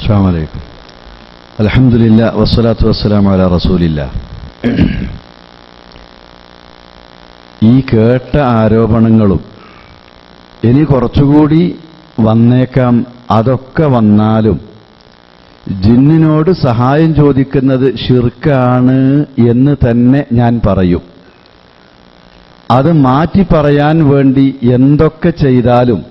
അസ്സലാമു അലൈക്കും. അൽഹംദുലില്ലാ വസ്സലാത്തു വസ്സലാമു അലാ റസൂലില്ലാ. ഈ കേട്ട ആരോപണങ്ങളും ഇനി കുറച്ചുകൂടി വന്നേക്കാം. അതൊക്കെ വന്നാലും ജിന്നിനോട് സഹായം ചോദിക്കുന്നത് ശിർക്കാണ് എന്ന് തന്നെ ഞാൻ പറയും. അത് മാറ്റി പറയാൻ വേണ്ടി എന്തൊക്കെ ചെയ്താലും,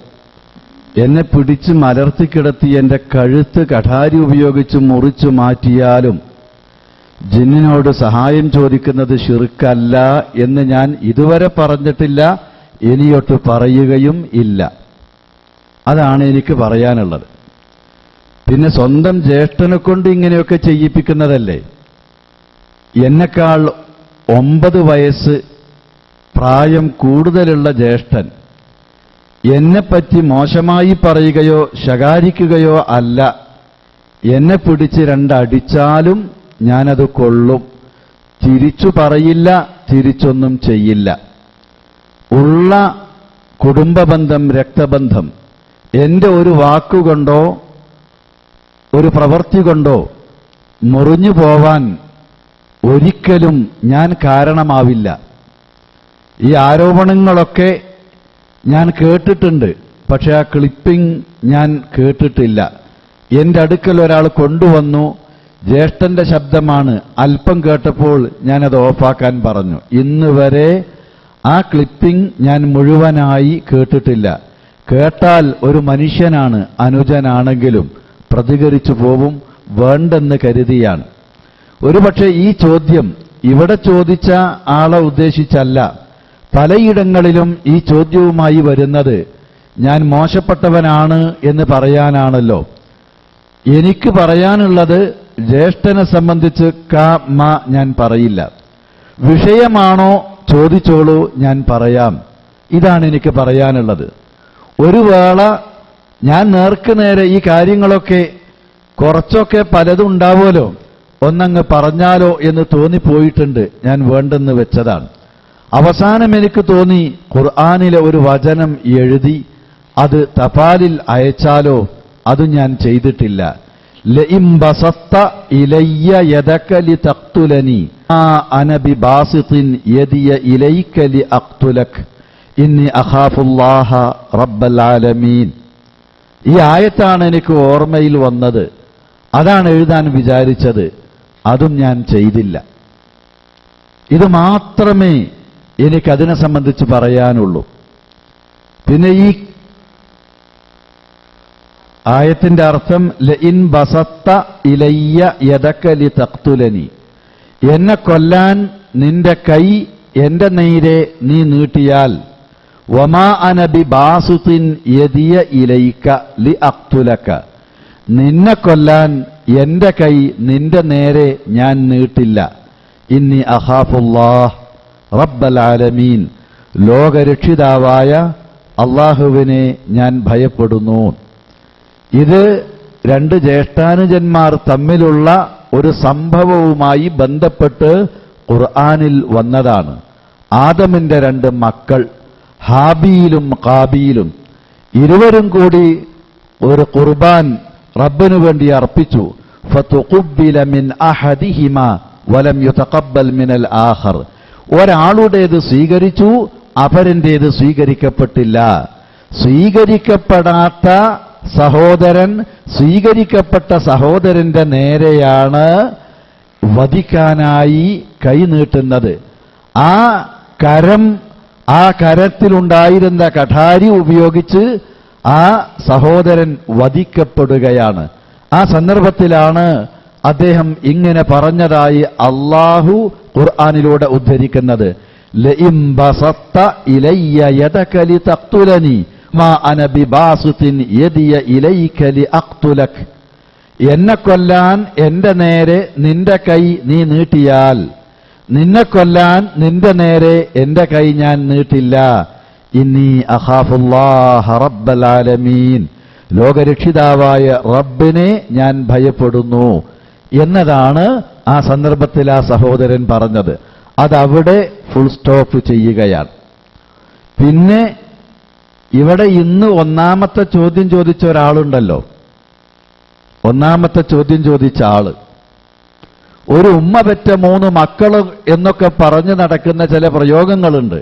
എന്നെ പിടിച്ച് മലർത്തിക്കിടത്തി എൻ്റെ കഴുത്ത് കഠാരി ഉപയോഗിച്ച് മുറിച്ചു മാറ്റിയാലും ജിന്നിനോട് സഹായം ചോദിക്കുന്നത് ശിർക്കല്ല എന്ന് ഞാൻ ഇതുവരെ പറഞ്ഞിട്ടില്ല, ഇനിയൊട്ട് പറയുകയും ഇല്ല. അതാണ് എനിക്ക് പറയാനുള്ളത്. പിന്നെ സ്വന്തം ജ്യേഷ്ഠനെ കൊണ്ട് ഇങ്ങനെയൊക്കെ ചെയ്യിപ്പിക്കുന്നതല്ലേ. എന്നെക്കാൾ 9 വയസ്സ് പ്രായം കൂടുതലുള്ള ജ്യേഷ്ഠൻ എന്നെപ്പറ്റി മോശമായി പറയുകയോ ശകാരിക്കുകയോ അല്ല, എന്നെ പിടിച്ച് 2 അടിച്ചാലും ഞാനത് കൊള്ളും. തിരിച്ചു പറയില്ല, തിരിച്ചൊന്നും ചെയ്യില്ല. ഉള്ള കുടുംബബന്ധം, രക്തബന്ധം എന്റെ ഒരു വാക്കുകൊണ്ടോ ഒരു പ്രവൃത്തി കൊണ്ടോ മുറിഞ്ഞു പോവാൻ ഒരിക്കലും ഞാൻ കാരണമാവില്ല. ഈ ആരോപണങ്ങളൊക്കെ ഞാൻ കേട്ടിട്ടുണ്ട്, പക്ഷെ ആ ക്ലിപ്പിംഗ് ഞാൻ കേട്ടിട്ടില്ല. എന്റെ അടുക്കൽ ഒരാൾ കൊണ്ടുവന്നു, ജ്യേഷ്ഠന്റെ ശബ്ദമാണ്, അല്പം കേട്ടപ്പോൾ ഞാനത് ഓഫാക്കാൻ പറഞ്ഞു. ഇന്ന് വരെ ആ ക്ലിപ്പിംഗ് ഞാൻ മുഴുവനായി കേട്ടിട്ടില്ല. കേട്ടാൽ ഒരു മനുഷ്യനാണ്, അനുജനാണെങ്കിലും പ്രതികരിച്ചു പോവും, വേണ്ടെന്ന് കരുതിയാണ്. ഒരുപക്ഷെ ഈ ചോദ്യം ഇവിടെ ചോദിച്ച ആളെ ഉദ്ദേശിച്ചല്ല, പലയിടങ്ങളിലും ഈ ചോദ്യവുമായി വരുന്നത് ഞാൻ മോശപ്പെട്ടവനാണ് എന്ന് പറയാനാണല്ലോ. എനിക്ക് പറയാനുള്ളത് ജ്യേഷ്ഠനെ സംബന്ധിച്ച് ഞാൻ പറയില്ല. വിഷയമാണോ ചോദിച്ചോളൂ, ഞാൻ പറയാം. ഇതാണ് എനിക്ക് പറയാനുള്ളത്. ഒരു വേള ഞാൻ നേർക്കുനേരെ ഈ കാര്യങ്ങളൊക്കെ കുറച്ചൊക്കെ പലതും ഉണ്ടാവുമല്ലോ, ഒന്നങ്ങ് പറഞ്ഞാലോ എന്ന് തോന്നിപ്പോയിട്ടുണ്ട്. ഞാൻ വേണ്ടെന്ന് വെച്ചതാണ്. അവസാനം എനിക്ക് തോന്നി ഖുർആനിലെ ഒരു വചനം എഴുതി അത് തപാലിൽ അയച്ചാലോ. അത് ഞാൻ ചെയ്തിട്ടില്ല. ലഇം ബസത്ത ഇലയ്യ യദക ലിതഖ്തുലനി അന ബിബാസിതിൻ യദിയ ഇലൈക ലിഅഖ്തുലക് ഇന്നി അഖാഫുല്ലാഹ റബ്ബൽ ആലമീൻ. ഈ ആയത്താണ് എനിക്ക് ഓർമ്മയിൽ വന്നത്. അതാണ് എഴുതാൻ വിചാരിച്ചത്. അതും ഞാൻ ചെയ്തില്ല. ഇത് മാത്രമേ എനിക്കതിനെ സംബന്ധിച്ച് പറയാനുള്ളൂ. പിന്നെ ഈ ആയത്തിന്റെ അർത്ഥം ലഇൻ ബസത്ത ഇലയ്യ യദക ലിതഖ്തുലനി, എന്നെ കൊല്ലാൻ നിന്റെ കൈ എന്റെ നേരെ നീ നീട്ടിയാൽ, വമാ അന ബിബാസിതിൻ യദിയ ഇലൈക ലിഅഖ്തുലക, നിന്നെ കൊല്ലാൻ എന്റെ കൈ നിന്റെ നേരെ ഞാൻ നീട്ടില്ല. ഇന്നി അഖാഫുല്ലാഹ് റബ്ബൽ ആലമീൻ, ലോകരക്ഷിതാവായ അള്ളാഹുവിനെ ഞാൻ ഭയപ്പെടുന്നു. ഇത് 2 ജ്യേഷ്ഠാനുജന്മാർ തമ്മിലുള്ള ഒരു സംഭവവുമായി ബന്ധപ്പെട്ട് ഖുർആനിൽ വന്നതാണ്. ആദമിന്റെ 2 മക്കൾ ഹാബീലും ഖാബീലും ഇരുവരും കൂടി ഒരു ഖുർബാൻ റബ്ബിനു വേണ്ടി അർപ്പിച്ചു. ഫതുഖുബ്ബില മിൻ അഹദിഹിമാ വലം യുതഖബ്ബൽ മിനൽ ആഖർ, ഒരാളുടേത് സ്വീകരിച്ചു, അപരന്റേത് സ്വീകരിക്കപ്പെട്ടില്ല. സ്വീകരിക്കപ്പെടാത്ത സഹോദരൻ സ്വീകരിക്കപ്പെട്ട സഹോദരന്റെ നേരെയാണ് വധിക്കാനായി കൈ നീട്ടുന്നത്. ആ കരത്തിലുണ്ടായിരുന്ന കഠാരി ഉപയോഗിച്ച് ആ സഹോദരൻ വധിക്കപ്പെടുകയാണ്. ആ സന്ദർഭത്തിലാണ് അദ്ദേഹം ഇങ്ങനെ പറഞ്ഞതായി അല്ലാഹു ഖുർആനിലൂടെ ഉദ്ധരിക്കുന്നത്. ലഇം ബസത്ത ഇലയ്യ യദക ലിതഖ്തുലനി മാ അന ബിബാസിതിൻ യദിയ ഇലൈക ലിഅഖ്തുലക്, എന്നെ കൊല്ലാൻ എന്റെ നേരെ നിന്റെ കൈ നീ നീട്ടിയാൽ, നിന്നെ കൊല്ലാൻ നിന്റെ നേരെ എന്റെ കൈ ഞാൻ നീട്ടില്ല. ഇന്നി അഖാഫുല്ലാഹ റബ്ബൽ ആലമീൻ, ലോകരക്ഷിതാവായ റബ്ബിനെ ഞാൻ ഭയപ്പെടുന്നു എന്നതാണ് ആ സന്ദർഭത്തിൽ ആ സഹോദരൻ പറഞ്ഞത്. അതവിടെ ഫുൾ സ്റ്റോപ്പ് ചെയ്യുകയാണ്. പിന്നെ ഇവിടെ ഇന്ന് ഒന്നാമത്തെ ചോദ്യം ചോദിച്ച ഒരാളുണ്ടല്ലോ, ഒന്നാമത്തെ ചോദ്യം ചോദിച്ച ആള് ഒരു ഉമ്മ പെറ്റ 3 മക്കള് എന്നൊക്കെ പറഞ്ഞു നടക്കുന്ന ചില പ്രയോഗങ്ങളുണ്ട്.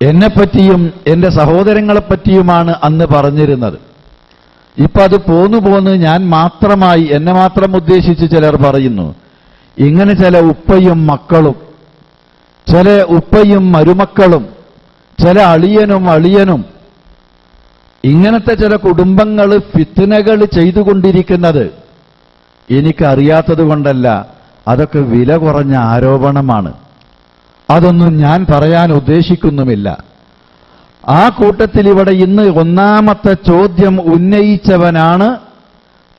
എന്നെപ്പറ്റിയും എന്റെ സഹോദരങ്ങളെപ്പറ്റിയുമാണ് അന്ന് പറഞ്ഞിരുന്നത്. ഇപ്പൊ അത് പോന്നു ഞാൻ മാത്രമായി എന്നെ മാത്രം ഉദ്ദേശിച്ച് ചിലർ പറയുന്നു. ഇങ്ങനെ ചില ഉപ്പയും മക്കളും, ചില ഉപ്പയും മരുമക്കളും, ചില അളിയനും ഇങ്ങനത്തെ ചില കുടുംബങ്ങൾ ഫിത്നകൾ ചെയ്തുകൊണ്ടിരിക്കുന്നത് എനിക്കറിയാത്തത് കൊണ്ടല്ല, അതൊക്കെ വില കുറഞ്ഞ ആരോപണമാണ്. അതൊന്നും ഞാൻ പറയാൻ ഉദ്ദേശിക്കുന്നുമില്ല. ആ കൂട്ടത്തിൽ ഇവിടെ ഇന്ന് ഒന്നാമത്തെ ചോദ്യം ഉന്നയിച്ചവനാണ്.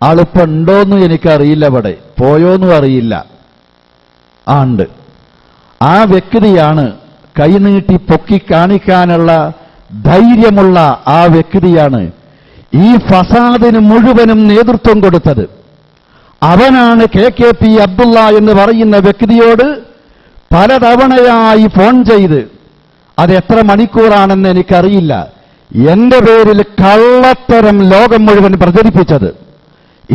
ആളിപ്പുണ്ടോന്നും എനിക്കറിയില്ല, ഇവിടെ പോയോന്നും അറിയില്ല. ഉണ്ട്. ആ വ്യക്തിയാണ് കൈനീട്ടി പൊക്കി കാണിക്കാനുള്ള ധൈര്യമുള്ള ആ വ്യക്തിയാണ് ഈ ഫസാദിന് മുഴുവനും നേതൃത്വം കൊടുത്തത്. അവനാണ് KKP അബ്ദുള്ള എന്ന് പറയുന്ന വ്യക്തിയോട് പലതവണയായി ഫോൺ ചെയ്ത്, അത് എത്ര മണിക്കൂറാണെന്ന് എനിക്കറിയില്ല, എന്റെ പേരിൽ കള്ളത്തരം ലോകം മുഴുവൻ പ്രചരിപ്പിച്ചത്.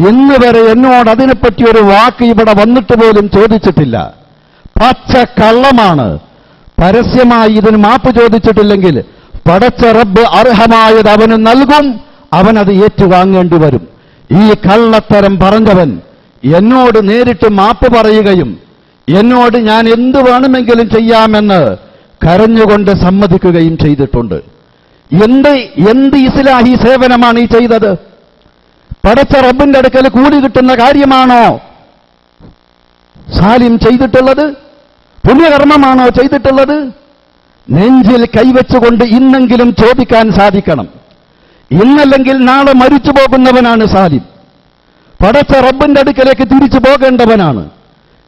ഇന്ന് വരെ എന്നോട് അതിനെപ്പറ്റി ഒരു വാക്ക് ഇവിടെ വന്നിട്ട് പോലും ചോദിച്ചിട്ടില്ല. പച്ച കള്ളമാണ്. പരസ്യമായി ഇതിന് മാപ്പ് ചോദിച്ചിട്ടില്ലെങ്കിൽ പടച്ച റബ്ബ് അർഹമായത് അവന് നൽകും, അവനത് ഏറ്റുവാങ്ങേണ്ടി വരും. ഈ കള്ളത്തരം പറഞ്ഞവൻ എന്നോട് നേരിട്ട് മാപ്പ് പറയുകയും എന്നോട് ഞാൻ എന്ത് വേണമെങ്കിലും ചെയ്യാമെന്ന് കരഞ്ഞുകൊണ്ട് സമ്മതിക്കുകയും ചെയ്തിട്ടുണ്ട്. എന്ത് ഇസ്ലാഹി സേവനമാണ് ഈ ചെയ്തത്? പടച്ച റബ്ബിന്റെ അടുക്കൽ കൂലി കിട്ടുന്ന കാര്യമാണോ സാലിം ചെയ്തിട്ടുള്ളത്? പുണ്യകർമ്മമാണോ ചെയ്തിട്ടുള്ളത്? നെഞ്ചിൽ കൈവച്ചുകൊണ്ട് ഇന്നെങ്കിലും ചോദിക്കാൻ സാധിക്കണം. ഇന്നല്ലെങ്കിൽ നാളെ മരിച്ചു പോകുന്നവനാണ് സാലിം. പടച്ച റബ്ബിന്റെ അടുക്കലേക്ക് തിരിച്ചു പോകേണ്ടവനാണ്.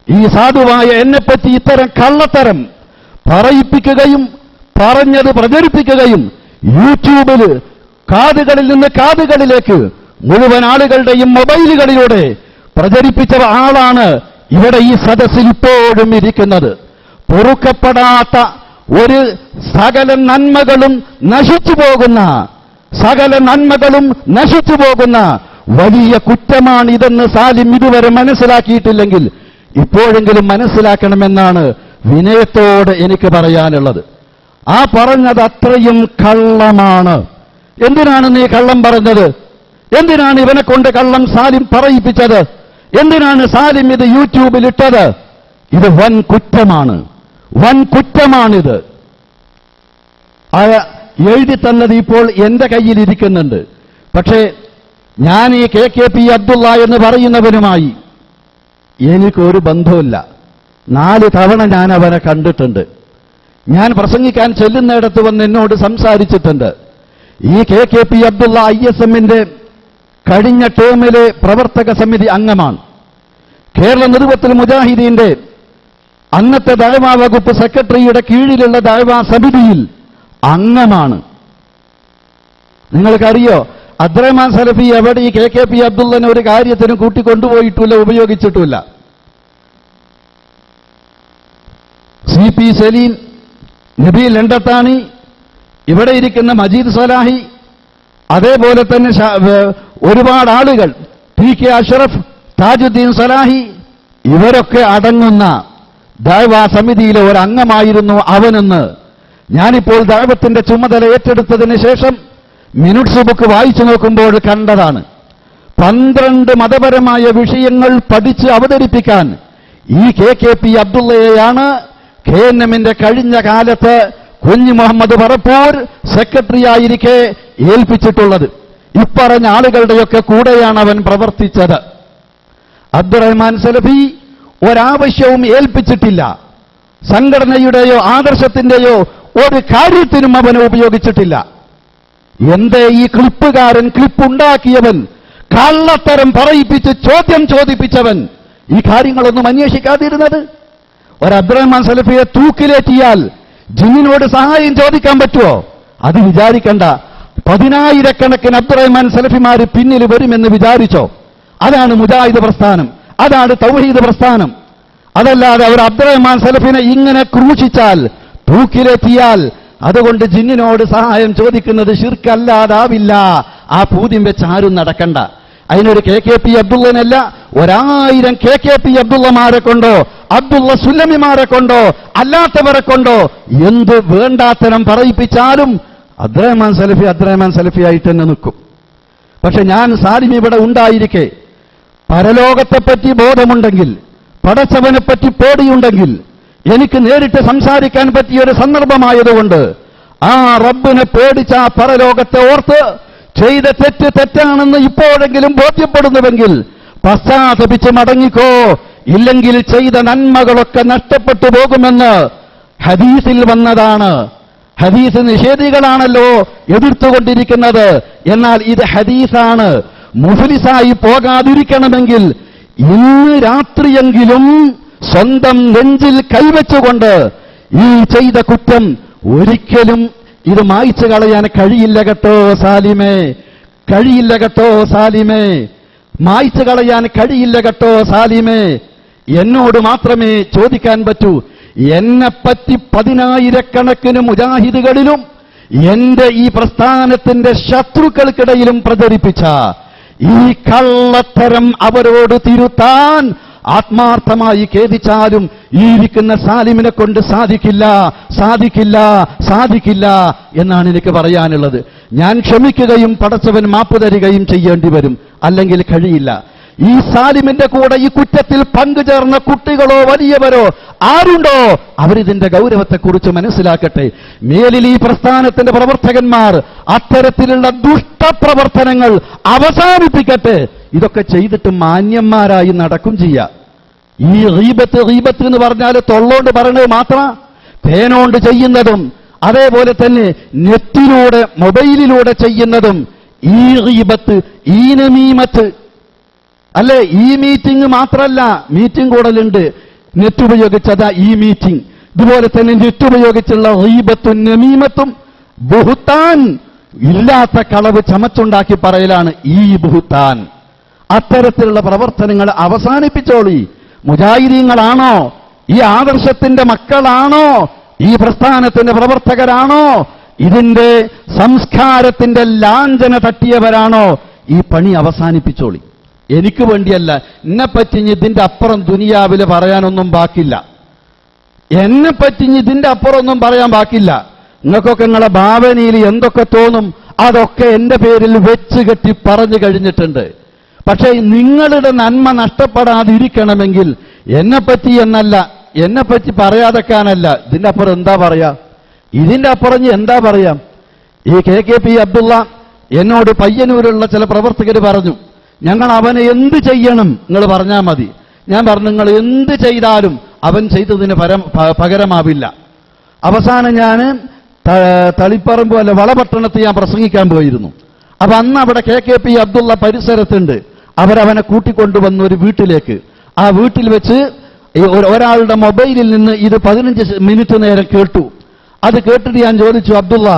ഈ സാധുവായ എന്നെപ്പറ്റി ഇത്തരം കള്ളത്തരം പറയിപ്പിക്കുകയും പറഞ്ഞത് പ്രചരിപ്പിക്കുകയും യൂട്യൂബിൽ കാതുകളിൽ നിന്ന് കാതുകളിലേക്ക് മുഴുവൻ ആളുകളുടെയും മൊബൈലുകളിലൂടെ പ്രചരിപ്പിച്ച ആളാണ് ഇവിടെ ഈ സദസ്സിൽ ഇപ്പോഴും ഇരിക്കുന്നത്. പൊറുക്കപ്പെടാത്ത ഒരു സകല നന്മകളും നശിച്ചു പോകുന്ന വലിയ കുറ്റമാണിതെന്ന് സാലിം ഇതുവരെ മനസ്സിലാക്കിയിട്ടില്ലെങ്കിൽ ഇപ്പോഴെങ്കിലും മനസ്സിലാക്കണമെന്നാണ് വിനയത്തോട് എനിക്ക് പറയാനുള്ളത്. ആ പറഞ്ഞത് അത്രയും കള്ളമാണ്. എന്തിനാണ് നീ കള്ളം പറഞ്ഞത്? എന്തിനാണ് ഇവനെ കൊണ്ട് കള്ളം സാലിം പറയിപ്പിച്ചത്? എന്തിനാണ് സാലിം ഇത് യൂട്യൂബിൽ ഇട്ടത്? ഇത് വൻ കുറ്റമാണിത്. എഴുതി തന്നത് ഇപ്പോൾ എന്റെ കയ്യിൽ ഇരിക്കുന്നുണ്ട്. പക്ഷേ ഞാൻ ഈ KKP അബ്ദുള്ള എന്ന് പറയുന്നവനുമായി എനിക്കൊരു ബന്ധവുമില്ല. 4 തവണ ഞാൻ അവനെ കണ്ടിട്ടുണ്ട്. ഞാൻ പ്രസംഗിക്കാൻ ചെല്ലുന്നിടത്ത് വന്ന് എന്നോട് സംസാരിച്ചിട്ടുണ്ട്. ഈ KKP അബ്ദുള്ള ISMന്റെ കഴിഞ്ഞ ടേമിലെ പ്രവർത്തക സമിതി അംഗമാണ്. കേരള നേതൃത്വത്തിൽ മുജാഹിദീന്റെ അന്നത്തെ ദഅവാ വകുപ്പ് സെക്രട്ടറിയുടെ കീഴിലുള്ള ദഅവാ സമിതിയിൽ അംഗമാണ്. നിങ്ങൾക്കറിയോ, അബ്ദുറഹ്മാൻ സലഫി എവിടെ ഈ KKP അബ്ദുള്ളനെ ഒരു കാര്യത്തിനും കൂട്ടിക്കൊണ്ടുപോയിട്ടില്ല, ഉപയോഗിച്ചിട്ടില്ല. CP സലീം, നബീൽ എണ്ടത്താണി, ഇവിടെ ഇരിക്കുന്ന മജീദ് സലാഹി, അതേപോലെ തന്നെ ഒരുപാട് ആളുകൾ, PK അഷ്റഫ്, താജുദ്ദീൻ സലാഹി, ഇവരൊക്കെ അടങ്ങുന്ന ദഅവാ സമിതിയിലെ ഒരു അംഗമായിരുന്നു അവനെന്ന് ഞാനിപ്പോൾ ദഅവത്തിന്റെ ചുമതല ഏറ്റെടുത്തതിന് ശേഷം മിനിറ്റ്സ് ബുക്ക് വായിച്ചു നോക്കുമ്പോൾ കണ്ടതാണ്. 12 മതപരമായ വിഷയങ്ങൾ പഠിച്ച് അവതരിപ്പിക്കാൻ ഈ KKP അബ്ദുള്ളയെയാണ് KNMന്റെ കഴിഞ്ഞ കാലത്ത് കുഞ്ഞു മുഹമ്മദ് പറപ്പൂർ സെക്രട്ടറിയായിരിക്കെ ഏൽപ്പിച്ചിട്ടുള്ളത്. ഇപ്പറഞ്ഞ ആളുകളുടെയൊക്കെ കൂടെയാണ് അവൻ പ്രവർത്തിച്ചത്. അബ്ദുറഹ്മാൻ സലഫി ഒരാവശ്യവും ഏൽപ്പിച്ചിട്ടില്ല. സംഘടനയുടെയോ ആദർശത്തിന്റെയോ ഒരു കാര്യത്തിനും അവനെ ഉപയോഗിച്ചിട്ടില്ല. എന്തേ ഈ ക്ലിപ്പുകാരൻ, ക്ലിപ്പുണ്ടാക്കിയവൻ, കള്ളത്തരം പറയിപ്പിച്ച് ചോദ്യം ചോദിപ്പിച്ചവൻ ഈ കാര്യങ്ങളൊന്നും അന്വേഷിക്കാതിരുന്നത്? ഒരു അബ്ദുറഹ്മാൻ സലഫിയെ തൂക്കിലേറ്റിയാൽ ജിന്നിനോട് സഹായം ചോദിക്കാൻ പറ്റുമോ? അത് വിചാരിക്കണ്ട. 10,000-കണക്കിന് അബ്ദുറഹ്മാൻ സലഫിമാര് പിന്നിൽ വരുമെന്ന് വിചാരിച്ചോ? അതാണ് മുജാഹിദ് പ്രസ്ഥാനം, അതാണ് തൗഹീദ് പ്രസ്ഥാനം. അതല്ലാതെ അവർ അബ്ദുറഹ്മാൻ സലഫിനെ ഇങ്ങനെ ക്രൂശിച്ചാൽ, തൂക്കിലേറ്റിയാൽ അതുകൊണ്ട് ജിന്നിനോട് സഹായം ചോദിക്കുന്നത് ശിർക്കല്ലാതാവില്ല. ആ പൂദ്യം വെച്ച് ആരും നടക്കണ്ട. അതിനൊരു KKP അബ്ദുള്ളനല്ല, 1000 KKP അബ്ദുള്ളമാരെ കൊണ്ടോ അബ്ദുള്ള സുല്ലമിമാരെ കൊണ്ടോ അല്ലാത്തവരെ കൊണ്ടോ എന്ത് വേണ്ടാത്തരം പറയിപ്പിച്ചാലും അബ്ദുറഹ്മാൻ സലഫി ആയിട്ട് തന്നെ നിൽക്കും. പക്ഷെ ഞാൻ സാലിം ഇവിടെ ഉണ്ടായിരിക്കെ പരലോകത്തെപ്പറ്റി ബോധമുണ്ടെങ്കിൽ, പടച്ചവനെപ്പറ്റി പേടിയുണ്ടെങ്കിൽ, എനിക്ക് നേരിട്ട് സംസാരിക്കാൻ പറ്റിയൊരു സന്ദർഭമായതുകൊണ്ട് ആ റബ്ബിനെ പേടിച്ച ആ പരലോകത്തെ ഓർത്ത് ചെയ്ത തെറ്റ് തെറ്റാണെന്ന് ഇപ്പോഴെങ്കിലും ബോധ്യപ്പെടുന്നുവെങ്കിൽ പശ്ചാത്തപിച്ച് മടങ്ങിക്കോ, ഇല്ലെങ്കിൽ ചെയ്ത നന്മകളൊക്കെ നഷ്ടപ്പെട്ടു പോകുമെന്ന് ഹദീസിൽ വന്നതാണ്. ഹദീസ് നിഷേധികളാണല്ലോ എതിർത്തുകൊണ്ടിരിക്കുന്നത്. എന്നാൽ ഇത് ഹദീസാണ്. മുഫ്ലിസായി പോകാതിരിക്കണമെങ്കിൽ ഇന്ന് രാത്രിയെങ്കിലും സ്വന്തം നെഞ്ചിൽ കൈവച്ചുകൊണ്ട് ഈ ചെയ്ത കുറ്റം ഒരിക്കലും ഇത് മായ്ച്ചു കളയാൻ കഴിയില്ല കേട്ടോ സാലിമേ, കഴിയില്ല കേട്ടോ സാലിമേ, മായ്ച്ചു കളയാൻ കഴിയില്ല കേട്ടോ സാലിമേ. എന്നോട് മാത്രമേ ചോദിക്കാൻ പറ്റൂ. എന്നെപ്പറ്റി 10,000 മുജാഹിദുകളിലും എന്റെ ഈ പ്രസ്ഥാനത്തിന്റെ ശത്രുക്കൾക്കിടയിലും പ്രചരിപ്പിച്ച ഈ കള്ളത്തരം അവരോട് തിരുത്താൻ ആത്മാർത്ഥമായി ഖേദിച്ചാലും ഈ ഇരിക്കുന്ന സാലിമിനെ കൊണ്ട് സാധിക്കില്ല, സാധിക്കില്ല, സാധിക്കില്ല എന്നാണ് എനിക്ക് പറയാനുള്ളത്. ഞാൻ ക്ഷമിക്കുകയും പടച്ചവൻ മാപ്പ് തരികയും ചെയ്യേണ്ടി വരും, അല്ലെങ്കിൽ കഴിയില്ല. ഈ സാലിമിന്റെ കൂടെ ഈ കുറ്റത്തിൽ പങ്കുചേർന്ന കുട്ടികളോ വലിയവരോ ആരുണ്ടോ അവരിതിന്റെ ഗൗരവത്തെക്കുറിച്ച് മനസ്സിലാക്കട്ടെ. മേലിൽ ഈ പ്രസ്ഥാനത്തിന്റെ പ്രവർത്തകന്മാർ അത്തരത്തിലുള്ള ദുഷ്ടപ്രവർത്തനങ്ങൾ അവസാനിപ്പിക്കട്ടെ. ഇതൊക്കെ ചെയ്തിട്ട് മാന്യന്മാരായി നടക്കും ചെയ്യാം. ഈ ഗീബത്ത് എന്ന് പറഞ്ഞാൽ തൊള്ളോണ്ട് പറയണത് മാത്രം, തേനോണ്ട് ചെയ്യുന്നതും അതേപോലെ തന്നെ നെറ്റിലൂടെ മൊബൈലിലൂടെ ചെയ്യുന്നതും ഈ ഗീബത്ത്, ഈ നമീമത്ത് അല്ലെ. ഈ മീറ്റിംഗ് മാത്രമല്ല, മീറ്റിംഗ് കൂടലുണ്ട് നെറ്റ് ഉപയോഗിച്ചതാ ഈ മീറ്റിംഗ്. ഇതുപോലെ തന്നെ നെറ്റ് ഉപയോഗിച്ചുള്ള ഗീബത്തും നമീമത്തും ബുഹ്താൻ, ഇല്ലാത്ത കളവ് ചമച്ചുണ്ടാക്കി പറയലാണ് ഈ ബുഹ്താൻ. അത്തരത്തിലുള്ള പ്രവർത്തനങ്ങൾ അവസാനിപ്പിച്ചോളി. മുജാഹിദീങ്ങളാണോ, ഈ ആദർശത്തിന്റെ മക്കളാണോ, ഈ പ്രസ്ഥാനത്തിന്റെ പ്രവർത്തകരാണോ, ഇതിന്റെ സംസ്കാരത്തിന്റെ ലാഞ്ചന തട്ടിയവരാണോ, ഈ പണി അവസാനിപ്പിച്ചോളി. എനിക്ക് വേണ്ടിയല്ല, എന്നെപ്പറ്റി ഇതിന്റെ അപ്പുറം ദുനിയാവില് പറയാനൊന്നും ബാക്കില്ല. എന്നെപ്പറ്റി ഇതിന്റെ അപ്പുറം ഒന്നും പറയാൻ ബാക്കില്ല. നിങ്ങൾക്കൊക്കെ നിങ്ങളെ ഭാവനയിൽ എന്തൊക്കെ തോന്നും അതൊക്കെ എന്റെ പേരിൽ വെച്ച് കെട്ടി പറഞ്ഞു കഴിഞ്ഞിട്ടുണ്ട്. പക്ഷേ നിങ്ങളുടെ നന്മ നഷ്ടപ്പെടാതിരിക്കണമെങ്കിൽ എന്നെപ്പറ്റി എന്നല്ല, എന്നെപ്പറ്റി പറയാതെക്കാനല്ല, ഇതിന്റെ അപ്പുറം എന്താ പറയാ, ഇതിന്റെ അപ്പുറം എന്താ പറയാം. ഈ KKP അബ്ദുള്ള എന്നോട് പയ്യന്നൂരുള്ള ചില പ്രവർത്തകർ പറഞ്ഞു, ഞങ്ങൾ അവനെ എന്ത് ചെയ്യണം നിങ്ങൾ പറഞ്ഞാൽ മതി. ഞാൻ പറഞ്ഞു, നിങ്ങൾ എന്ത് ചെയ്താലും അവൻ ചെയ്തതിന് പകരമാവില്ല. അവസാനം ഞാൻ തളിപ്പറമ്പ് അല്ല വളപട്ടണത്ത് ഞാൻ പ്രസംഗിക്കാൻ പോയിരുന്നു. അപ്പൊ അന്ന് അവിടെ KKP അബ്ദുള്ള പരിസരത്തുണ്ട്. അവരവനെ കൂട്ടിക്കൊണ്ടുവന്ന ഒരു വീട്ടിലേക്ക്, ആ വീട്ടിൽ വെച്ച് ഒരാളുടെ മൊബൈലിൽ നിന്ന് ഇത് 15 മിനിറ്റ് നേരം കേട്ടു. അത് കേട്ടിട്ട് ഞാൻ ചോദിച്ചു, അബ്ദുള്ള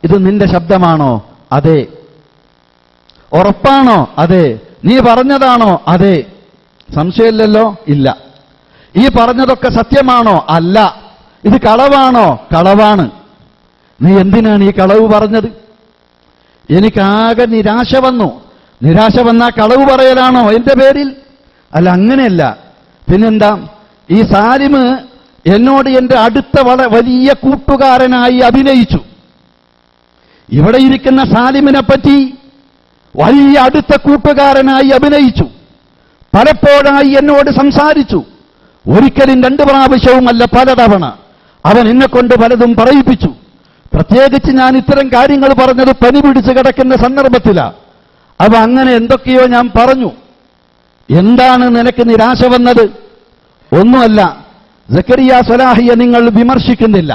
ഇത് നിന്റെ ശബ്ദമാണോ? അതെ. ഉറപ്പാണോ? അതെ. നീ പറഞ്ഞതാണോ? അതെ. സംശയമില്ലല്ലോ? ഇല്ല. ഈ പറഞ്ഞതൊക്കെ സത്യമാണോ? അല്ല. ഇത് കളവാണോ? കളവാണ്. നീ എന്തിനാണ് ഈ കളവ് പറഞ്ഞത്? എനിക്കാകെ നിരാശ വന്നു. നിരാശ വന്നാ കളവ് പറയലാണോ എന്റെ പേരിൽ? അല്ല, അങ്ങനെയല്ല. പിന്നെന്താ? ഈ സാലിം എന്നോട് എന്റെ അടുത്ത വലിയ കൂട്ടുകാരനായി അഭിനയിച്ചു. ഇവിടെ ഇരിക്കുന്ന സാലിമിനെ പറ്റി വലിയ അടുത്ത കൂട്ടുകാരനായി അഭിനയിച്ചു. പലപ്പോഴായി എന്നോട് സംസാരിച്ചു. ഒരിക്കലും 2 പ്രാവശ്യവുമല്ല, പലതവണ അവൻ എന്നെക്കൊണ്ട് പലതും പറയിപ്പിച്ചു. പ്രത്യേകിച്ച് ഞാൻ ഇത്തരം കാര്യങ്ങൾ പറഞ്ഞത് പനി പിടിച്ച് കിടക്കുന്ന സന്ദർഭത്തിലാണ്. അപ്പൊ അങ്ങനെ എന്തൊക്കെയോ ഞാൻ പറഞ്ഞു. എന്താണ് നിനക്ക് നിരാശ വന്നത്? ഒന്നുമല്ല, സക്കരിയ സ്വലാഹിയെ നിങ്ങൾ വിമർശിക്കുന്നില്ല.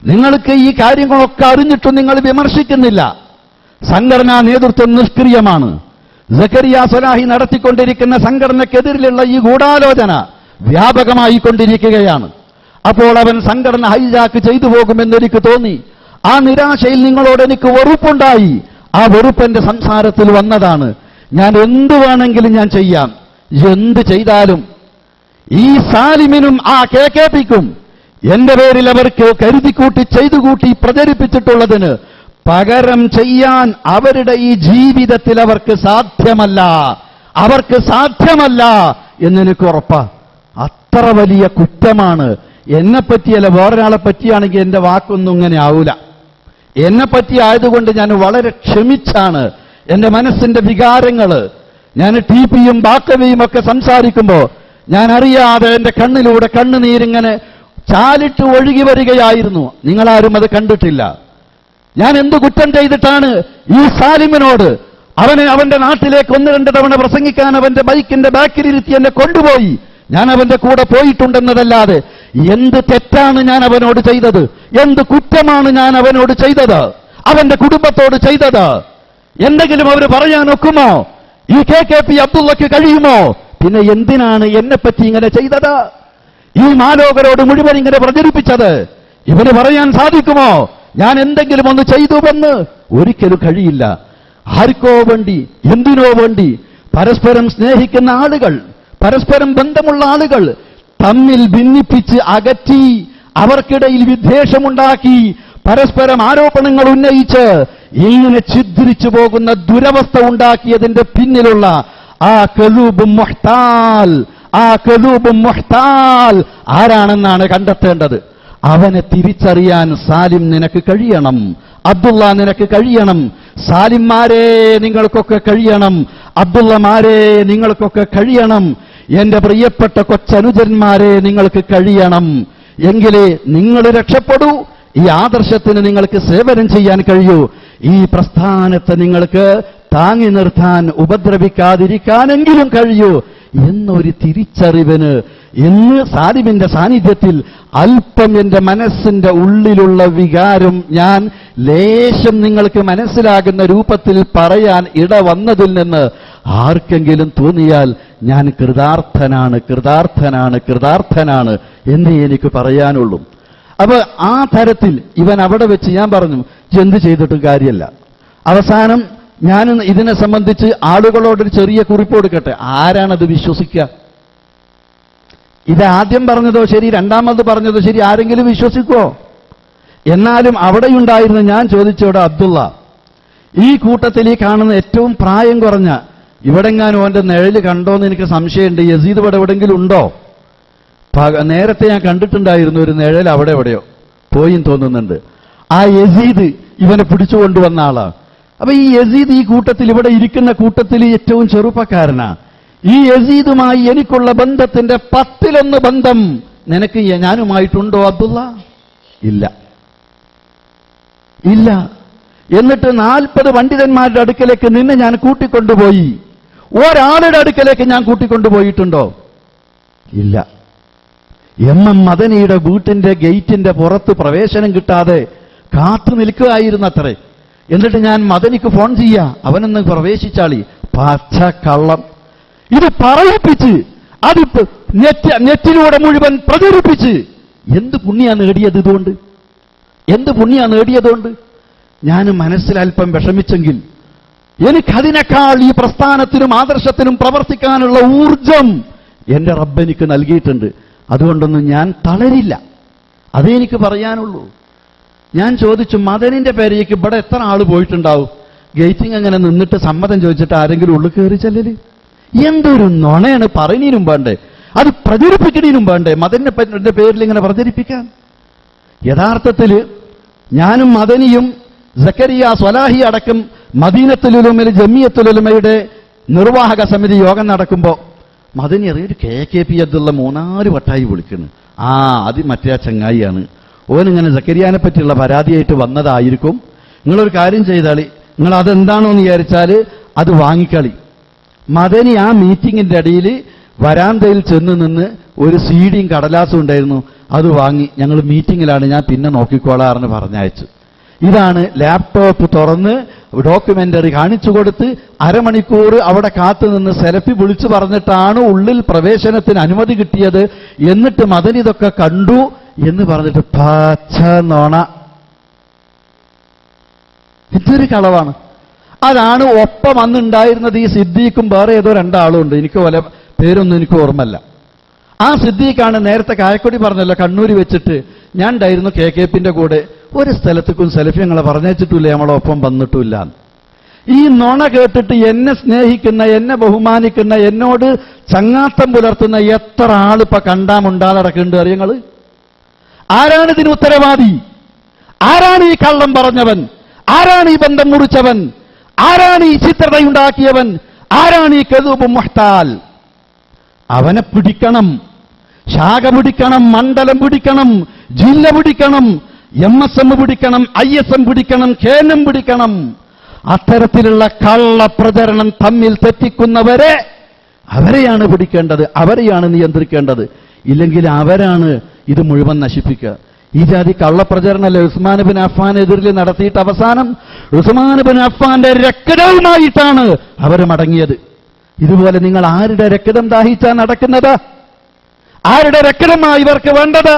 നിങ്ങൾക്ക് ഈ കാര്യങ്ങളൊക്കെ അറിഞ്ഞിട്ടും നിങ്ങൾ വിമർശിക്കുന്നില്ല. സംഘടനാ നേതൃത്വം നിഷ്ക്രിയമാണ്. സക്കരിയ സ്വലാഹി നടത്തിക്കൊണ്ടിരിക്കുന്ന സംഘടനയ്ക്കെതിരിലുള്ള ഈ ഗൂഢാലോചന വ്യാപകമായി കൊണ്ടിരിക്കുകയാണ്. അപ്പോൾ അവൻ സംഘടന ഹൈജാക്ക് ചെയ്തു പോകുമെന്നെനിക്ക് തോന്നി. ആ നിരാശയിൽ നിങ്ങളോട് എനിക്ക് വെറുപ്പുണ്ടായി. ആ വെറുപ്പെന്റെ സംസാരത്തിൽ വന്നതാണ്. ഞാൻ എന്ത് വേണമെങ്കിലും ഞാൻ ചെയ്യാം. എന്ത് ചെയ്താലും ഈ സാലിമിനും ആ KKPക്കും എന്റെ പേരിൽ അവർക്ക് കരുതിക്കൂട്ടി ചെയ്തുകൂട്ടി പ്രചരിപ്പിച്ചിട്ടുള്ളതിന് പകരം ചെയ്യാൻ അവരുടെ ഈ ജീവിതത്തിൽ അവർക്ക് സാധ്യമല്ല എന്നെനിക്ക് ഉറപ്പാ. അത്ര വലിയ കുറ്റമാണ്. എന്നെപ്പറ്റിയല്ല, വേറൊരാളെ പറ്റിയാണെങ്കിൽ എന്റെ വാക്കൊന്നും ഇങ്ങനെ ആവൂല. എന്നെപ്പറ്റി ആയതുകൊണ്ട് ഞാൻ വളരെ ക്ഷമിച്ചാണ് എന്റെ മനസ്സിന്റെ വികാരങ്ങള്. ഞാൻ ടിപിയും ബാക്കവിയും ഒക്കെ സംസാരിക്കുമ്പോ ഞാൻ അറിയാതെ എന്റെ കണ്ണിലൂടെ കണ്ണുനീരിങ്ങനെ ചാലിട്ട് ഒഴുകി വരികയായിരുന്നു. നിങ്ങളാരും അത് കണ്ടിട്ടില്ല. ഞാൻ എന്ത് കുറ്റം ചെയ്തിട്ടാണ് ഈ സാലിമിനോട് അവന്റെ നാട്ടിലേക്ക് 1-2 തവണ പ്രസംഗിക്കാൻ അവന്റെ ബൈക്കിന്റെ ബാക്കിലിരുത്തി എന്നെ കൊണ്ടുപോയി. ഞാൻ അവന്റെ കൂടെ പോയിട്ടുണ്ടെന്നതല്ലാതെ എന്ത് തെറ്റാണ് ഞാൻ അവനോട് ചെയ്തത്? എന്ത് കുറ്റമാണ് ഞാൻ അവനോട് ചെയ്തത്? അവന്റെ കുടുംബത്തോട് ചെയ്തത്? എന്തെങ്കിലും അവർ പറയാൻ ഒക്കുമോ? ഈ KKP അബ്ദുള്ളക്ക് കഴിയുമോ? പിന്നെ എന്തിനാണ് എന്നെപ്പറ്റി ഇങ്ങനെ ചെയ്തത്? ഈ മാലോകരോട് മുഴുവൻ ഇങ്ങനെ പ്രചരിപ്പിച്ചത്? ഇവന് പറയാൻ സാധിക്കുമോ ഞാൻ എന്തെങ്കിലും ഒന്ന് ചെയ്തുവെന്ന്? ഒരിക്കലും കഴിയില്ല. ആർക്കോ വേണ്ടി, എന്തിനോ വേണ്ടി പരസ്പരം സ്നേഹിക്കുന്ന ആളുകൾ, പരസ്പരം ബന്ധമുള്ള ആളുകൾ തമ്മിൽ ഭിന്നിപ്പിച്ച് അകറ്റി, അവർക്കിടയിൽ വിദ്വേഷമുണ്ടാക്കി, പരസ്പരം ആരോപണങ്ങൾ ഉന്നയിച്ച് ഇങ്ങനെ ഛിദ്രിച്ചു പോകുന്ന ദുരവസ്ഥ ഉണ്ടാക്കിയതിന്റെ പിന്നിലുള്ള ആ ഖലൂബും മുഹ്താൽ ആരാണെന്നാണ് കണ്ടെത്തേണ്ടത്. അവനെ തിരിച്ചറിയാൻ സാലിം നിനക്ക് കഴിയണം, അബ്ദുള്ള നിനക്ക് കഴിയണം, സാലിംമാരെ നിങ്ങൾക്കൊക്കെ കഴിയണം, അബ്ദുള്ളമാരെ നിങ്ങൾക്കൊക്കെ കഴിയണം, എന്റെ പ്രിയപ്പെട്ട കൊച്ചനുജന്മാരെ നിങ്ങൾക്ക് കഴിയണം. എങ്കിലേ നിങ്ങൾ രക്ഷപ്പെടൂ, ഈ ആദർശത്തിന് നിങ്ങൾക്ക് സേവനം ചെയ്യാൻ കഴിയൂ, ഈ പ്രസ്ഥാനത്തെ നിങ്ങൾക്ക് താങ്ങി നിർത്താൻ, ഉപദ്രവിക്കാതിരിക്കാനെങ്കിലും കഴിയൂ എന്നൊരു തിരിച്ചറിവിന് ഇന്ന് സാലിമിന്റെ സാന്നിധ്യത്തിൽ അല്പം എന്റെ മനസ്സിന്റെ ഉള്ളിലുള്ള വികാരം ഞാൻ ലേശം നിങ്ങൾക്ക് മനസ്സിലാകുന്ന രൂപത്തിൽ പറയാൻ ഇടവന്നതിൽ നിന്ന് ആർക്കെങ്കിലും തോന്നിയാൽ ഞാൻ കൃതാർത്ഥനാണ് എന്നേ എനിക്ക് പറയാനുള്ളൂ. അപ്പൊ ആ തരത്തിൽ ഇവൻ അവിടെ വെച്ച് ഞാൻ പറഞ്ഞു, എന്ത് ചെയ്തിട്ടും കാര്യമല്ല. അവസാനം ഞാൻ ഇതിനെ സംബന്ധിച്ച് ആളുകളോടൊരു ചെറിയ കുറിപ്പ് കൊടുക്കട്ടെ. ആരാണത് വിശ്വസിക്കുക? ഇത് ആദ്യം പറഞ്ഞതോ ശരി, രണ്ടാമത് പറഞ്ഞതോ ശരി, ആരെങ്കിലും വിശ്വസിക്കുമോ? എന്നാലും അവിടെയുണ്ടായിരുന്നു. ഞാൻ ചോദിച്ചോടെ, അബ്ദുള്ള, ഈ കൂട്ടത്തിൽ ഈ കാണുന്ന ഏറ്റവും പ്രായം കുറഞ്ഞ, ഇവിടെങ്ങാനും ഓന്റെ നിഴല് കണ്ടോന്ന് എനിക്ക് സംശയമുണ്ട്. യസീദ് ഇവിടെ എവിടെങ്കിലും ഉണ്ടോ? നേരത്തെ ഞാൻ കണ്ടിട്ടുണ്ടായിരുന്നു ഒരു നിഴൽ അവിടെ എവിടെയോ പോയി തോന്നുന്നുണ്ട്. ആ യസീദ് ഇവനെ പിടിച്ചുകൊണ്ടുവന്ന ആളാ. അപ്പൊ ഈ യസീദ് ഈ കൂട്ടത്തിൽ, ഇവിടെ ഇരിക്കുന്ന കൂട്ടത്തിൽ ഏറ്റവും ചെറുപ്പക്കാരനാ. ഈ യസീദുമായി എനിക്കുള്ള ബന്ധത്തിന്റെ 10-1 ബന്ധം നിനക്ക് ഞാനുമായിട്ടുണ്ടോ അബ്ദുള്ള? ഇല്ല. എന്നിട്ട് 40 പണ്ഡിതന്മാരുടെ അടുക്കലേക്ക് നിന്നെ ഞാൻ കൂട്ടിക്കൊണ്ടുപോയി. ഒരാളുടെ അടുക്കലേക്ക് ഞാൻ കൂട്ടിക്കൊണ്ടുപോയിട്ടുണ്ടോ? ഇല്ല. മദനിയുടെ വീട്ടിന്റെ ഗേറ്റിന്റെ പുറത്ത് പ്രവേശനം കിട്ടാതെ കാത്തു നിൽക്കുകയായിരുന്നത്രേ. എന്നിട്ട് ഞാൻ മദനിക്ക് ഫോൺ ചെയ്യാ, അവനൊന്ന് പ്രവേശിച്ചാളി. പച്ച കള്ളം. ഇത് പറയിപ്പിച്ച് അത് നെറ്റിലൂടെ മുഴുവൻ പ്രചരിപ്പിച്ച് എന്ത് പുണ്യാണ് നേടിയത് ഇതുകൊണ്ട്? എന്ത് പുണ്യാണ് നേടിയതുകൊണ്ട്? ഞാൻ മനസ്സിലൽപ്പം വിഷമിച്ചെങ്കിൽ എനിക്കതിനേക്കാൾ ഈ പ്രസ്ഥാനത്തിനും ആദർശത്തിനും പ്രവർത്തിക്കാനുള്ള ഊർജം എന്റെ റബ്ബ് എനിക്ക് നൽകിയിട്ടുണ്ട്. അതുകൊണ്ടൊന്നും ഞാൻ തളരില്ല. അതേ എനിക്ക് പറയാനുള്ളൂ. ഞാൻ ചോദിച്ചു, മദനിന്റെ പേരേക്ക് ഇവിടെ എത്ര ആള് പോയിട്ടുണ്ടാവും? ഗേറ്റിംഗ് അങ്ങനെ നിന്നിട്ട് സമ്മതം ചോദിച്ചിട്ട് ആരെങ്കിലും ഉള്ളിൽ കയറി ചെല്ലല്? എന്തൊരു നുണയാണ് പറയുന്നതിനും വേണ്ടേ, അത് പ്രചരിപ്പിക്കുന്നതിനും വേണ്ടേ മദനിന്റെ പേരിൽ ഇങ്ങനെ പ്രചരിപ്പിക്കാൻ? യഥാർത്ഥത്തിൽ ഞാനും മദനിയും സക്കരിയ സ്വലാഹി അടക്കം മദീനത്തുൽ ഉലൂമയിൽ ജമിയത്തുൽ ഉലമയുടെ നിർവാഹക സമിതി യോഗം നടക്കുമ്പോൾ മദനി അറിയൊരു KKP അബ്ദുള്ള 3-4 വട്ടായി വിളിക്കുന്നു. അത് മറ്റേ ചങ്ങായിയാണ്, ഓനിങ്ങനെ സക്കരിയാനെ പറ്റിയുള്ള പരാതിയായിട്ട് വന്നതായിരിക്കും. നിങ്ങളൊരു കാര്യം ചെയ്താളി, നിങ്ങൾ അതെന്താണോ എന്ന് വിചാരിച്ചാൽ അത് വാങ്ങിക്കളി. മദനി ആ മീറ്റിങ്ങിന്റെ ഇടയിൽ വരാന്തയിൽ ചെന്ന് നിന്ന് ഒരു CD-യും കടലാസും ഉണ്ടായിരുന്നു, അത് വാങ്ങി ഞങ്ങൾ മീറ്റിങ്ങിലാണ്, ഞാൻ പിന്നെ നോക്കിക്കോളാറിന് പറഞ്ഞയച്ചു. ഇതാണ് ലാപ്ടോപ്പ് തുറന്ന് ഡോക്യുമെന്ററി കാണിച്ചു കൊടുത്ത് അരമണിക്കൂർ അവിടെ കാത്തുനിന്ന് സെൽഫി വിളിച്ചു പറഞ്ഞിട്ടാണ് ഉള്ളിൽ പ്രവേശനത്തിന് അനുമതി കിട്ടിയത്. എന്നിട്ട് മദനി ഇതൊക്കെ കണ്ടു എന്ന് പറഞ്ഞിട്ട് പച്ച നോണ. ഇതൊരു കളവാണ്. അതാണ് ഒപ്പം അന്നുണ്ടായിരുന്നത് ഈ സിദ്ദീഖും വേറെ ഏതോ 2 ആളും ഉണ്ട്. എനിക്ക് പേരൊന്നും എനിക്ക് ഓർമ്മല്ല. ആ സിദ്ദീഖാണ് നേരത്തെ കായക്കൊടി പറഞ്ഞല്ലോ, കണ്ണൂര് വെച്ചിട്ട് ഞാൻ ഉണ്ടായിരുന്നു KKPന്റെ കൂടെ, ഒരു സ്ഥലത്തേക്കും സെൽഫി ഞങ്ങളെ പറഞ്ഞേച്ചിട്ടില്ല, നമ്മളൊപ്പം വന്നിട്ടില്ല. ഈ നുണ കേട്ടിട്ട് എന്നെ സ്നേഹിക്കുന്ന, എന്നെ ബഹുമാനിക്കുന്ന, എന്നോട് ചങ്ങാത്തം പുലർത്തുന്ന എത്ര ആളിപ്പോ കണ്ടാമുണ്ടാലടക്കുന്നുണ്ട് അറിയങ്ങള്? ആരാണ് ഇതിന് ഉത്തരവാദി? ആരാണ് ഈ കള്ളം പറഞ്ഞവൻ? ആരാണ് ഈ ബന്ധം മുറിച്ചവൻ? ആരാണ് ഈ ചിത്രതയുണ്ടാക്കിയവൻ? ആരാണ് ഈ കദൂബ് മുഹ്താൽ? അവനെ പിടിക്കണം, ശാഖ പിടിക്കണം, മണ്ഡലം പിടിക്കണം, ജില്ല പിടിക്കണം, MSM പിടിക്കണം, ISM പിടിക്കണം, KNM പിടിക്കണം. അത്തരത്തിലുള്ള കള്ളപ്രചരണം തമ്മിൽ തെറ്റിക്കുന്നവരെ അവരെയാണ് പിടിക്കേണ്ടത്, അവരെയാണ് നിയന്ത്രിക്കേണ്ടത്. ഇല്ലെങ്കിൽ അവരാണ് ഇത് മുഴുവൻ നശിപ്പിക്കുക. ഈ ജാതി കള്ളപ്രചരണമല്ലേ ഉസ്മാൻ ബിൻ അഫ്ഫാനെതിരിൽ നടത്തിയിട്ട് അവസാനം ഉസ്മാൻ ബിൻ അഫ്ഫാന്റെ രക്തവുമായിട്ടാണ് അവർ മടങ്ങിയത്. ഇതുപോലെ നിങ്ങൾ ആരുടെ രക്തം ദാഹിച്ചാ നടക്കുന്നത്? ആരുടെ രക്തമായി ഇവർക്ക് വേണ്ടത്?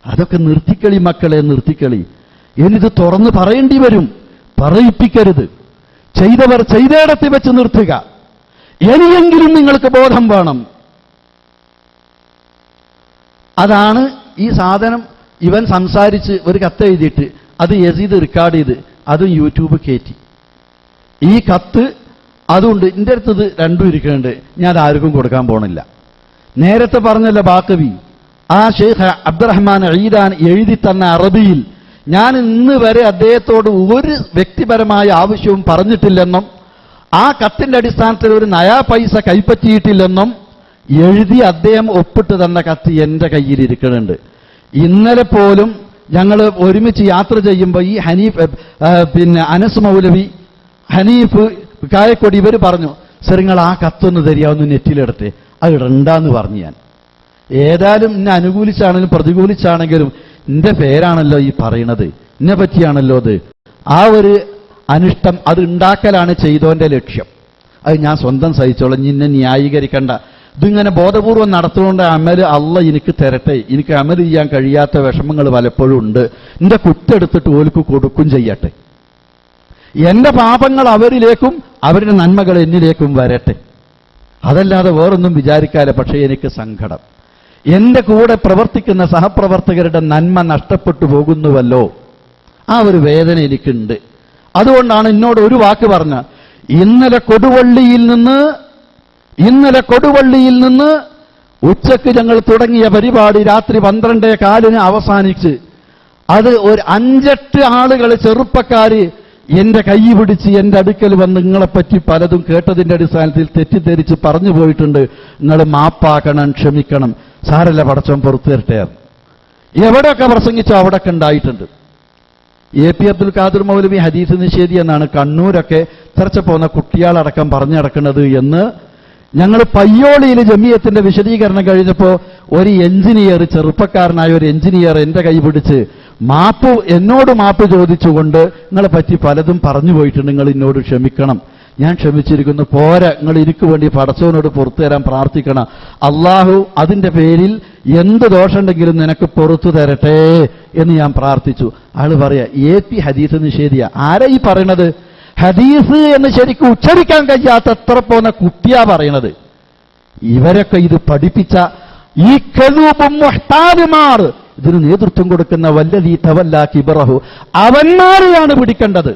അതൊക്കെ നിർത്തിക്കളി മക്കളെ, നിർത്തിക്കളി. എന്നിത് തുറന്ന് പറയേണ്ടി വരും, പറയിപ്പിക്കരുത്. ചെയ്തവർ ചെയ്തേടത്തി വെച്ച് നിർത്തുക. ഇനിയെങ്കിലും നിങ്ങൾക്ക് ബോധം വേണം. അതാണ് ഈ സാധനം. ഇവൻ സംസാരിച്ച് ഒരു കത്ത് എഴുതിയിട്ട് അത് യസീദ് റെക്കോർഡ് ചെയ്ത് അതും യൂട്യൂബ് കയറ്റി. ഈ കത്ത് അതുകൊണ്ട് എൻ്റെ അടുത്തത് രണ്ടും ഇരിക്കുന്നുണ്ട്, ഞാൻ അത് ആർക്കും കൊടുക്കാൻ പോണില്ല. നേരത്തെ പറഞ്ഞല്ലോ ബാക്കവി, ആ ഷെയ്ഖ് അബ്ദുറഹ്മാൻ ഈദാൻ എഴുതി തന്ന അറബിയിൽ ഞാൻ ഇന്ന് വരെ അദ്ദേഹത്തോട് ഒരു വ്യക്തിപരമായ ആവശ്യവും പറഞ്ഞിട്ടില്ലെന്നും ആ കത്തിന്റെ അടിസ്ഥാനത്തിൽ ഒരു നയാ പൈസ കൈപ്പറ്റിയിട്ടില്ലെന്നും എഴുതി അദ്ദേഹം ഒപ്പിട്ട് തന്ന കത്ത് എന്റെ കയ്യിൽ ഇരിക്കുന്നുണ്ട്. ഇന്നലെ പോലും ഞങ്ങൾ ഒരുമിച്ച് യാത്ര ചെയ്യുമ്പോൾ ഈ ഹനീഫ് അനസ് മൗലവി, ഹനീഫ് കായക്കൊടി ഇവർ പറഞ്ഞു, സർ നിങ്ങൾ ആ കത്തൊന്ന് തരിയാവുന്ന നെറ്റിലെടുത്ത് അത് ഇടണ്ടെന്ന് പറഞ്ഞു. ഞാൻ ഏതായാലും എന്നെ അനുകൂലിച്ചാണെങ്കിലും പ്രതികൂലിച്ചാണെങ്കിലും എന്റെ പേരാണല്ലോ ഈ പറയുന്നത്, എന്നെ പറ്റിയാണല്ലോ അത്. ആ ഒരു അനിഷ്ടം അത് ഉണ്ടാക്കലാണ് ചെയ്തോന്റെ ലക്ഷ്യം. അത് ഞാൻ സ്വന്തം സഹിച്ചോളാം, നിന്നെ ന്യായീകരിക്കണ്ട. ഇതിങ്ങനെ ബോധപൂർവം നടത്തുകൊണ്ട് അമല് അള്ള എനിക്ക് തരട്ടെ, എനിക്ക് അമല് ചെയ്യാൻ കഴിയാത്ത വിഷമങ്ങൾ പലപ്പോഴും ഉണ്ട്, എന്റെ കുറ്റെടുത്തിട്ട് ഓൽക്ക് കൊടുക്കും ചെയ്യട്ടെ. എന്റെ പാപങ്ങൾ അവരിലേക്കും അവരുടെ നന്മകൾ എന്നിലേക്കും വരട്ടെ, അതല്ലാതെ വേറൊന്നും വിചാരിക്കാതെ. പക്ഷേ എനിക്ക് സങ്കടം, എന്റെ കൂടെ പ്രവർത്തിക്കുന്ന സഹപ്രവർത്തകരുടെ നന്മ നഷ്ടപ്പെട്ടു പോകുന്നുവല്ലോ, ആ ഒരു വേദന എനിക്കുണ്ട്. അതുകൊണ്ടാണ് എന്നോട് ഒരു വാക്ക് പറഞ്ഞ, ഇന്നലെ കൊടുവള്ളിയിൽ നിന്ന് ഉച്ചയ്ക്ക് ഞങ്ങൾ തുടങ്ങിയ പരിപാടി രാത്രി 12:15 അവസാനിച്ച് അത് ഒരു 5-8 ആളുകൾ ചെറുപ്പക്കാര് എന്റെ കൈ പിടിച്ച് എന്റെ അടുക്കൽ വന്ന് നിങ്ങളെപ്പറ്റി പലതും കേട്ടതിന്റെ അടിസ്ഥാനത്തിൽ തെറ്റിദ്ധരിച്ച് പറഞ്ഞു പോയിട്ടുണ്ട്, നിങ്ങൾ മാപ്പാക്കണം, ക്ഷമിക്കണം, സാരല്ല പടച്ചോൻ പുറത്തു തരട്ടെ. എവിടെയൊക്കെ പ്രസംഗിച്ചോ അവിടെയൊക്കെ ഉണ്ടായിട്ടുണ്ട്. AP അബ്ദുൽ ഖാദിർ മൗലവി ഹദീസ് നിഷേധി എന്നാണ് കണ്ണൂരൊക്കെ ചർച്ച പോകുന്ന കുട്ടികളടക്കം പറഞ്ഞു നടക്കുന്നത് എന്ന് ഞങ്ങൾ പയ്യോളിയിൽ ജമിയത്തിന്റെ വിശദീകരണം കഴിഞ്ഞപ്പോൾ ഒരു എഞ്ചിനീയർ, ചെറുപ്പക്കാരനായ ഒരു എഞ്ചിനീയർ എന്റെ കൈ പിടിച്ച് എന്നോട് മാപ്പ് ചോദിച്ചുകൊണ്ട് നിങ്ങളെ പറ്റി പലതും പറഞ്ഞു പോയിട്ടുണ്ട്, നിങ്ങൾ എന്നോട് ക്ഷമിക്കണം. ഞാൻ ക്ഷമിച്ചിരിക്കുന്നു, പോരാ, നിങ്ങൾ എനിക്ക് വേണ്ടി പടച്ചവനോട് പുറത്തു തരാൻ പ്രാർത്ഥിക്കണം, അള്ളാഹു അതിന്റെ പേരിൽ എന്ത് ദോഷമുണ്ടെങ്കിലും നിനക്ക് പുറത്തു തരട്ടെ എന്ന് ഞാൻ പ്രാർത്ഥിച്ചു. ആള് പറയാ AP ഹദീസ് നിഷേധിയ. ആരാ ഈ പറയണത്? ഹദീസ് എന്ന് ശരിക്കും ഉച്ചരിക്കാൻ കഴിയാത്ത എത്ര പോന്ന കുട്ടിയാ പറയണത്. ഇവരൊക്കെ ഇത് പഠിപ്പിച്ച ഈ കദൂബും മുഹ്താലുമാർ, ഇതിന് നേതൃത്വം കൊടുക്കുന്ന വല്ലദീ തവല്ലാ കിബ്റഹു, അവന്മാരെയാണ് പിടിക്കേണ്ടത്.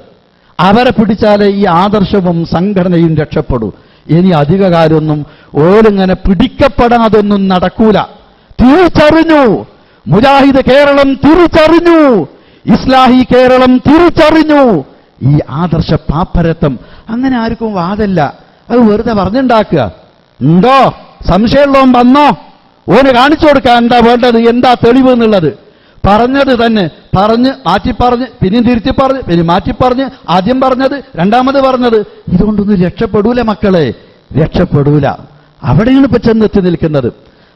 അവരെ പിടിച്ചാലേ ഈ ആദർശവും സംഘടനയും രക്ഷപ്പെടൂ. ഇനി അധികകാലമൊന്നും ഓലിങ്ങനെ പിടിക്കപ്പെടാതൊന്നും നടക്കൂല. തിരിച്ചറിഞ്ഞു മുജാഹിദ് കേരളം, തിരിച്ചറിഞ്ഞു ഇസ്ലാഹി കേരളം, തിരിച്ചറിഞ്ഞു ഈ ആദർശ പാപ്പരത്വം. അങ്ങനെ ആർക്കും വാദല്ല, അത് വെറുതെ പറഞ്ഞുണ്ടാക്കുക. ഉണ്ടോ സംശയമുള്ളവൻ വന്നോ, ഓന് കാണിച്ചു കൊടുക്കാൻ എന്താ വേണ്ടത്, എന്താ തെളിവ് എന്നുള്ളത്. പറഞ്ഞത് തന്നെ പറഞ്ഞ് മാറ്റിപ്പറഞ്ഞ് പിന്നെയും തിരുത്തി പറഞ്ഞ് പിന്നെ മാറ്റിപ്പറഞ്ഞ് ആദ്യം പറഞ്ഞത് രണ്ടാമത് പറഞ്ഞത്, ഇതുകൊണ്ടൊന്നും രക്ഷപ്പെടൂല മക്കളെ, രക്ഷപ്പെടൂല. അവിടെയാണ് ഇപ്പൊ ചെന്നെത്തി നിൽക്കുന്നത്.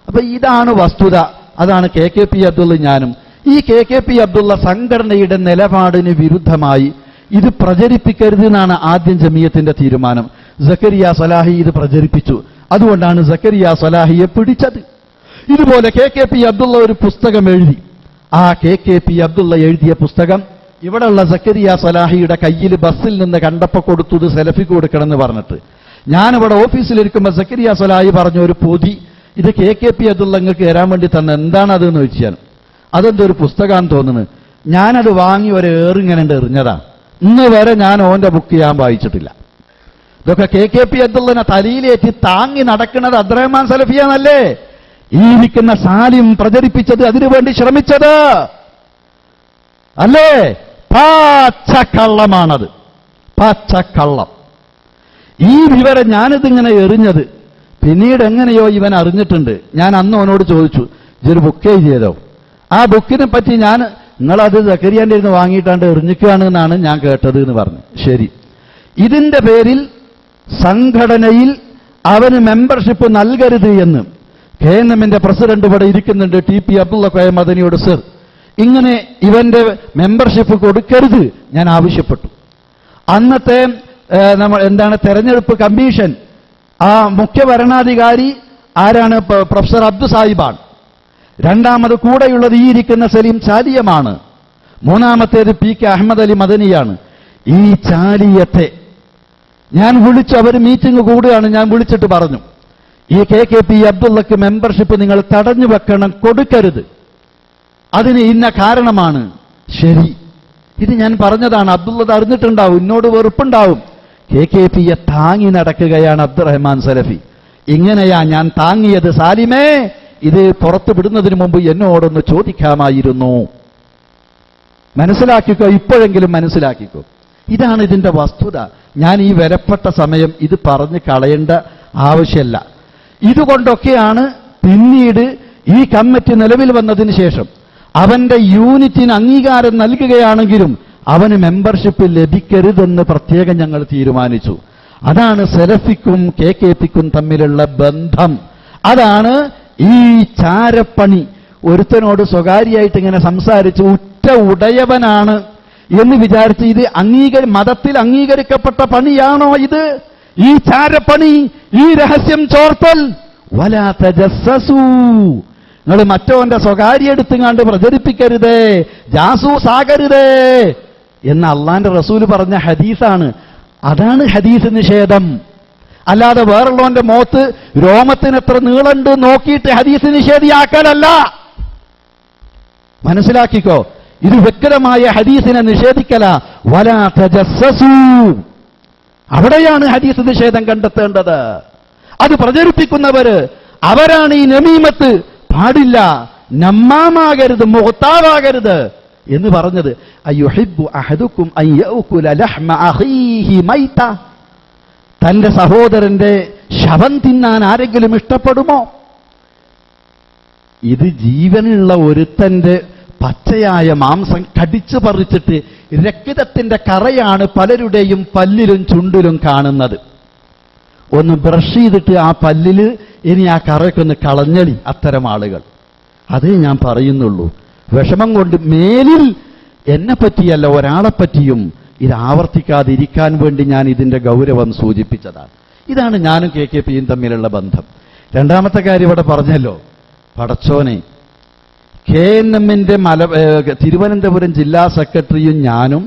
അപ്പൊ ഇതാണ് വസ്തുത. അതാണ് KKP അബ്ദുള്ള. ഞാനും ഈ KKP അബ്ദുള്ള സംഘടനയുടെ നിലപാടിന് വിരുദ്ധമായി ഇത് പ്രചരിപ്പിക്കരുതെന്നാണ് ആദ്യം ജമിയത്തിന്റെ തീരുമാനം. സക്കരിയ സലാഹി ഇത് പ്രചരിപ്പിച്ചു, അതുകൊണ്ടാണ് സക്കരിയ സലാഹിയെ പിടിച്ചത്. ഇതുപോലെ KKP അബ്ദുള്ള ഒരു പുസ്തകം എഴുതി. ആ KKP അബ്ദുള്ള എഴുതിയ പുസ്തകം ഇവിടെയുള്ള സക്കരിയ സലാഹിയുടെ കയ്യിൽ ബസ്സിൽ നിന്ന് കണ്ടപ്പോൾ കൊടുത്തത് സെലഫിക്ക് കൊടുക്കണമെന്ന് പറഞ്ഞിട്ട്, ഞാനിവിടെ ഓഫീസിലിരിക്കുമ്പോൾ സക്കരിയ സലാഹി പറഞ്ഞ ഒരു പൊതി ഇത് KKP അബ്ദുള്ള നിങ്ങൾക്ക് തരാൻ വേണ്ടി തന്നെ എന്താണതെന്ന് ചോദിച്ചാൽ അതെന്തൊരു പുസ്തകമാണെന്ന് തോന്നുന്നത്. ഞാനത് വാങ്ങി ഒരു ഏറിങ്ങനെ എറിഞ്ഞതാ. ഇന്ന് വരെ ഞാൻ ഓന്റെ ബുക്ക് ഞാൻ വായിച്ചിട്ടില്ല. ഇതൊക്കെ KKP അബ്ദുള്ളനെ തലയിലേറ്റി താങ്ങി നടക്കുന്നത് അബ്ദുറഹ്മാൻ സലഫിയാണല്ലേ? ഈ ഇരിക്കുന്ന സാലിം പ്രചരിപ്പിച്ചത്, അതിനുവേണ്ടി ശ്രമിച്ചത് അല്ലേ? പച്ചക്കള്ളമാണത്, പച്ചക്കള്ളം. ഈ വിവരം ഞാനിതിങ്ങനെ എറിഞ്ഞത് പിന്നീട് എങ്ങനെയോ ഇവൻ അറിഞ്ഞിട്ടുണ്ട്. ഞാൻ അന്ന് അവനോട് ചോദിച്ചു, ഇതൊരു ബുക്ക് ചെയ്തോ? ആ ബുക്കിനെ പറ്റി നിങ്ങളത് സക്കരിയാന്റെ ഇരുന്ന് വാങ്ങിയിട്ടാണ്ട് എറിഞ്ഞിക്കുകയാണ് എന്നാണ് ഞാൻ കേട്ടത് എന്ന് പറഞ്ഞു. ശരി, ഇതിന്റെ പേരിൽ സംഘടനയിൽ അവന് മെമ്പർഷിപ്പ് നൽകരുത് എന്ന് KNMന്റെ പ്രസിഡന്റ് ഇവിടെ ഇരിക്കുന്നുണ്ട്, TP അബ്ദുള്ള കോയ മദനിയോട്, സർ ഇങ്ങനെ ഇവന്റെ മെമ്പർഷിപ്പ് കൊടുക്കരുത് ഞാൻ ആവശ്യപ്പെട്ടു. അന്നത്തെ തെരഞ്ഞെടുപ്പ് കമ്മീഷൻ ആ മുഖ്യ ഭരണാധികാരി ആരാണ്? പ്രൊഫസർ അബ്ദു സാഹിബാണ്. രണ്ടാമത് കൂടെയുള്ളത് ഈ ഇരിക്കുന്ന സലീം ചാലിയമാണ്. മൂന്നാമത്തേത് PK അഹമ്മദ് അലി മദനിയാണ്. ഈ ചാലിയത്തെ ഞാൻ വിളിച്ചു, അവർ മീറ്റിംഗ് കൂടുകയാണ്. ഞാൻ വിളിച്ചിട്ട് പറഞ്ഞു, ഈ KKP അബ്ദുള്ളക്ക് മെമ്പർഷിപ്പ് നിങ്ങൾ തടഞ്ഞു വെക്കണം, കൊടുക്കരുത്. അതിന് ഇന്ന കാരണമാണ്. ശരി, ഇത് ഞാൻ പറഞ്ഞതാണ്. അബ്ദുള്ള അറിഞ്ഞിട്ടുണ്ടാവും, എന്നോട് വെറുപ്പുണ്ടാവും. KKPയെ താങ്ങി നടക്കുകയാണ് അബ്ദുറഹ്മാൻ സലഫി. ഇങ്ങനെയാ ഞാൻ താങ്ങിയത് സാലിമേ, ഇത് പുറത്തു വിടുന്നതിന് മുമ്പ് എന്നോടൊന്ന് ചോദിക്കാമായിരുന്നു. മനസ്സിലാക്കിക്കോ, ഇപ്പോഴെങ്കിലും മനസ്സിലാക്കിക്കോ. ഇതാണ് ഇതിന്റെ വസ്തുത. ഞാൻ ഈ വരപ്പെട്ട സമയം ഇത് പറഞ്ഞ് കളയേണ്ട ആവശ്യമല്ല. ഇതുകൊണ്ടൊക്കെയാണ് പിന്നീട് ഈ കമ്മിറ്റി നിലവിൽ വന്നതിന് ശേഷം അവന്റെ യൂണിറ്റിന് അംഗീകാരം നൽകുകയാണെങ്കിലും അവന് മെമ്പർഷിപ്പ് ലഭിക്കരുതെന്ന് പ്രത്യേകം ഞങ്ങൾ തീരുമാനിച്ചു. അതാണ് സലഫിക്കും KKPക്കും തമ്മിലുള്ള ബന്ധം. അതാണ് ഈ ചാരപ്പണി. ഒരുത്തനോട് സ്വകാര്യമായിട്ട് ഇങ്ങനെ സംസാരിച്ച് ഉറ്റ ഉടയവനാണ് എന്ന് വിചാരിച്ച് ഇത് മതത്തിൽ അംഗീകരിക്കപ്പെട്ട പണിയാണോ ഇത്? ഈ ചാരപ്പണി, ഈ രഹസ്യം ചോർത്തൽ. വലാ തജസ്സസൂ, നിങ്ങൾ മറ്റോന്റെ സ്വകാര്യ എടുത്തുങ്ങാണ്ട് പ്രചരിപ്പിക്കരുതേ, ജാസൂസാകരുതേ എന്ന് അള്ളാന്റെ റസൂല് പറഞ്ഞ ഹദീസാണ്. അതാണ് ഹദീസ് നിഷേധം. അല്ലാതെ വേറുള്ളവന്റെ മോത്ത് രോമത്തിന് എത്ര നീളുണ്ട് നോക്കിയിട്ട് ഹദീസ് നിഷേധിയാക്കലല്ല. മനസ്സിലാക്കിക്കോ, ഇത് വ്യക്തമായ ഹദീസിനെ നിഷേധിക്കല. വലാ തജസ്സസൂ, അവിടെയാണ് ഹദീസ് നിഷേധം കണ്ടെത്തേണ്ടത്. അത് പ്രചരിപ്പിക്കുന്നവര് അവരാണ് ഈ നമീമത്ത്. പാടില്ല, നമ്മാമാകരുത്, മുഖത്താവാകരുത് എന്ന് പറഞ്ഞത്. അയ്യുഹിബ്ബു അഹദുക്കും അൻ യഅകുല ലഹ്മ അഖീഹി മൈത, തന്റെ സഹോദരന്റെ ശവം തിന്നാൻ ആരെങ്കിലും ഇഷ്ടപ്പെടുമോ? ഇത് ജീവനുള്ള ഒരുത്തന്റെ പച്ചയായ മാംസം കടിച്ചു പറിച്ചിട്ട് രക്തത്തിന്റെ കറയാണ് പലരുടെയും പല്ലിലും ചുണ്ടിലും കാണുന്നത്. ഒന്ന് ബ്രഷ് ചെയ്തിട്ട് ആ പല്ലില് ഇനി ആ കറയൊക്കെ കളഞ്ഞളി അത്തരം ആളുകൾ. അതേ ഞാൻ പറയുന്നുള്ളൂ. വിഷമം കൊണ്ട് മേലിൽ എന്നെ പറ്റിയല്ല ഒരാളെപ്പറ്റിയും ഇത് ആവർത്തിക്കാതിരിക്കാൻ വേണ്ടി ഞാൻ ഇതിന്റെ ഗൗരവം സൂചിപ്പിച്ചതാണ്. ഇതാണ് ഞാനും KKPയും തമ്മിലുള്ള ബന്ധം. രണ്ടാമത്തെ കാര്യം ഇവിടെ പറഞ്ഞല്ലോ, പടച്ചോനെ, KNMന്റെ തിരുവനന്തപുരം ജില്ലാ സെക്രട്ടറിയും ഞാനും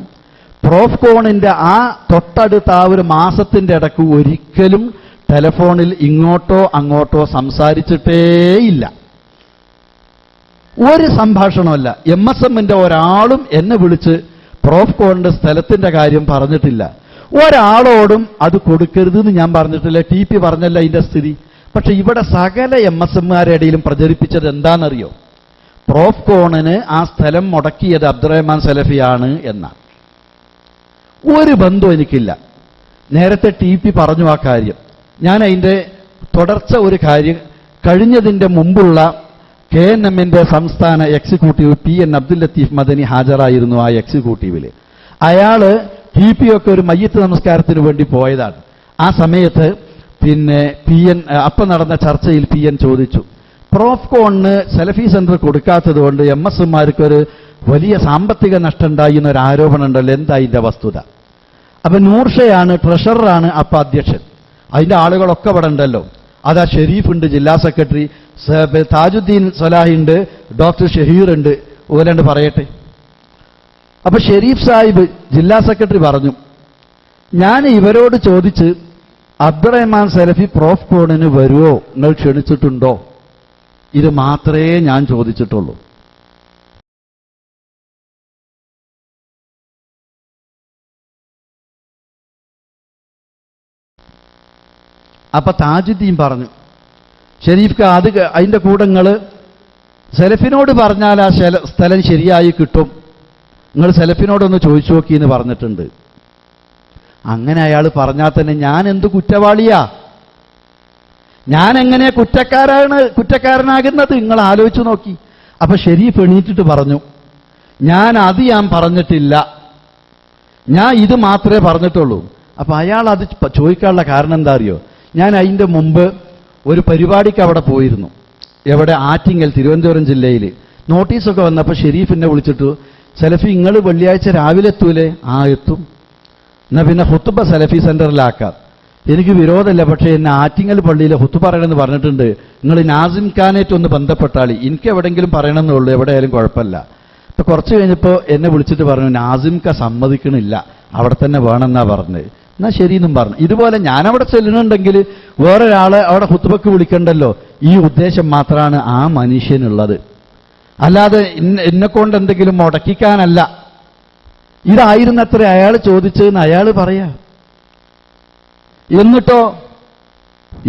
പ്രോഫ്കോണിന്റെ ആ തൊട്ടടുത്ത ആ ഒരു മാസത്തിന്റെ ഇടയ്ക്ക് ഒരിക്കലും ടെലഫോണിൽ ഇങ്ങോട്ടോ അങ്ങോട്ടോ സംസാരിച്ചിട്ടേയില്ല. ഒരു സംഭാഷണമല്ല. MSMന്റെ ഒരാളും എന്നെ വിളിച്ച് പ്രോഫ്കോണിന്റെ സ്ഥലത്തിന്റെ കാര്യം പറഞ്ഞിട്ടില്ല. ഒരാളോടും അത് കൊടുക്കരുതെന്ന് ഞാൻ പറഞ്ഞിട്ടില്ല. TP പറഞ്ഞല്ല ഇതിന്റെ സ്ഥിതി. പക്ഷെ ഇവിടെ സകല MSMമാരുടെ ഇടയിലും പ്രചരിപ്പിച്ചത് എന്താണെന്നറിയോ? പ്രോഫ്കോണിന് ആ സ്ഥലം മുടക്കിയത് അബ്ദുറഹ്മാൻ സലഫിയാണ് എന്നാണ്. ഒരു ബന്ധവും എനിക്കില്ല. നേരത്തെ TP പറഞ്ഞു ആ കാര്യം. ഞാൻ അതിന്റെ തുടർച്ച ഒരു കാര്യം, കഴിഞ്ഞതിന്റെ മുമ്പുള്ള KNMന്റെ സംസ്ഥാന എക്സിക്യൂട്ടീവ് PN അബ്ദുൽ ലത്തീഫ് മദനി ഹാജരായിരുന്നു ആ എക്സിക്യൂട്ടീവിൽ. അയാള് TPയൊക്കെ ഒരു മയ്യത്ത് നമസ്കാരത്തിന് വേണ്ടി പോയതാണ്. ആ സമയത്ത് പിന്നെ PN അപ്പം നടന്ന ചർച്ചയിൽ PN ചോദിച്ചു, പ്രോഫ്കോണിന് സലഫി സെന്റർ കൊടുക്കാത്തത് കൊണ്ട് MSമാർക്ക് ഒരു വലിയ സാമ്പത്തിക നഷ്ടം ഉണ്ടായി എന്നൊരു ആരോപണം ഉണ്ടല്ലോ, എന്താ ഇതിന്റെ വസ്തുത? അപ്പൊ നൂർഷയാണ് ട്രഷററാണ് അപ്പൊ അധ്യക്ഷൻ. അതിന്റെ ആളുകളൊക്കെ ഇവിടെ ഉണ്ടല്ലോ. അതാ ഷെരീഫ് ഉണ്ട്, ജില്ലാ സെക്രട്ടറി, താജുദ്ദീൻ സലാഹി ഉണ്ട്, ഡോക്ടർ ഷഹീർ ഉണ്ട്, ഓലാണ്ട് പറയട്ടെ. അപ്പൊ ഷെരീഫ് സാഹിബ് ജില്ലാ സെക്രട്ടറി പറഞ്ഞു, ഞാൻ ഇവരോട് ചോദിച്ച് അബ്ദുറഹ്മാൻ സലഫി പ്രോഫ്കോണിന് വരുമോ, നിങ്ങൾ ക്ഷണിച്ചിട്ടുണ്ടോ ഇത് മാത്രമേ ഞാൻ ചോദിച്ചിട്ടുള്ളൂ. അപ്പൊ താജുദ്ദീൻ പറഞ്ഞു, ഷെരീഫ് അത് അതിൻ്റെ കൂടെ നിങ്ങൾ സെലഫിനോട് പറഞ്ഞാൽ ആ സ്ഥലം ശരിയായി കിട്ടും, നിങ്ങൾ സെലഫിനോടൊന്ന് ചോദിച്ചു നോക്കി എന്ന് പറഞ്ഞിട്ടുണ്ട്. അങ്ങനെ അയാൾ പറഞ്ഞാൽ തന്നെ ഞാൻ എന്ത് കുറ്റവാളിയാ, ഞാൻ എങ്ങനെ കുറ്റക്കാരനാകുന്നത് നിങ്ങൾ ആലോചിച്ചു നോക്കി. അപ്പൊ ഷെരീഫ് എണീറ്റിട്ട് പറഞ്ഞു, ഞാൻ പറഞ്ഞിട്ടില്ല, ഞാൻ ഇത് മാത്രമേ പറഞ്ഞിട്ടുള്ളൂ. അപ്പൊ അയാൾ അത് ചോദിക്കാനുള്ള കാരണം എന്താ അറിയോ? ഞാൻ അതിൻ്റെ മുമ്പ് ഒരു പരിപാടിക്ക് അവിടെ പോയിരുന്നു. എവിടെ? ആറ്റിങ്ങൽ, തിരുവനന്തപുരം ജില്ലയിൽ. നോട്ടീസൊക്കെ വന്നപ്പോൾ ഷെരീഫിനെ വിളിച്ചിട്ടു, സലഫി നിങ്ങൾ വെള്ളിയാഴ്ച രാവിലെ എത്തൂലേ? എത്തും. എന്നാൽ പിന്നെ ഹുത്തുബ സലഫി സെന്ററിലാക്കാം. എനിക്ക് വിരോധമല്ല, പക്ഷേ എന്നെ ആറ്റിങ്ങൽ പള്ളിയിൽ ഹുത്തു പറയണമെന്ന് പറഞ്ഞിട്ടുണ്ട്. നിങ്ങൾ നാസിം ഖാനായിട്ട് ഒന്ന് ബന്ധപ്പെട്ടാളി, എനിക്ക് എവിടെയെങ്കിലും പറയണമെന്നുള്ളൂ, എവിടെയായാലും കുഴപ്പമില്ല. ഇപ്പൊ കുറച്ച് കഴിഞ്ഞപ്പോൾ എന്നെ വിളിച്ചിട്ട് പറഞ്ഞു, നാസിം ഖാ സമ്മതിക്കണില്ല, അവിടെ തന്നെ വേണമെന്നാ പറഞ്ഞത്. എന്നാ ശരിയെന്നും പറഞ്ഞു. ഇതുപോലെ ഞാനവിടെ ചെല്ലുന്നുണ്ടെങ്കിൽ വേറൊരാളെ അവിടെ ഹുത്തുബക്ക് വിളിക്കണ്ടല്ലോ, ഈ ഉദ്ദേശം മാത്രമാണ് ആ മനുഷ്യനുള്ളത്. അല്ലാതെ എന്നെക്കൊണ്ട് എന്തെങ്കിലും മുടക്കിക്കാനല്ല. ഇതായിരുന്നത്ര അയാൾ ചോദിച്ചതെന്ന് അയാൾ പറയാ. എന്നിട്ടോ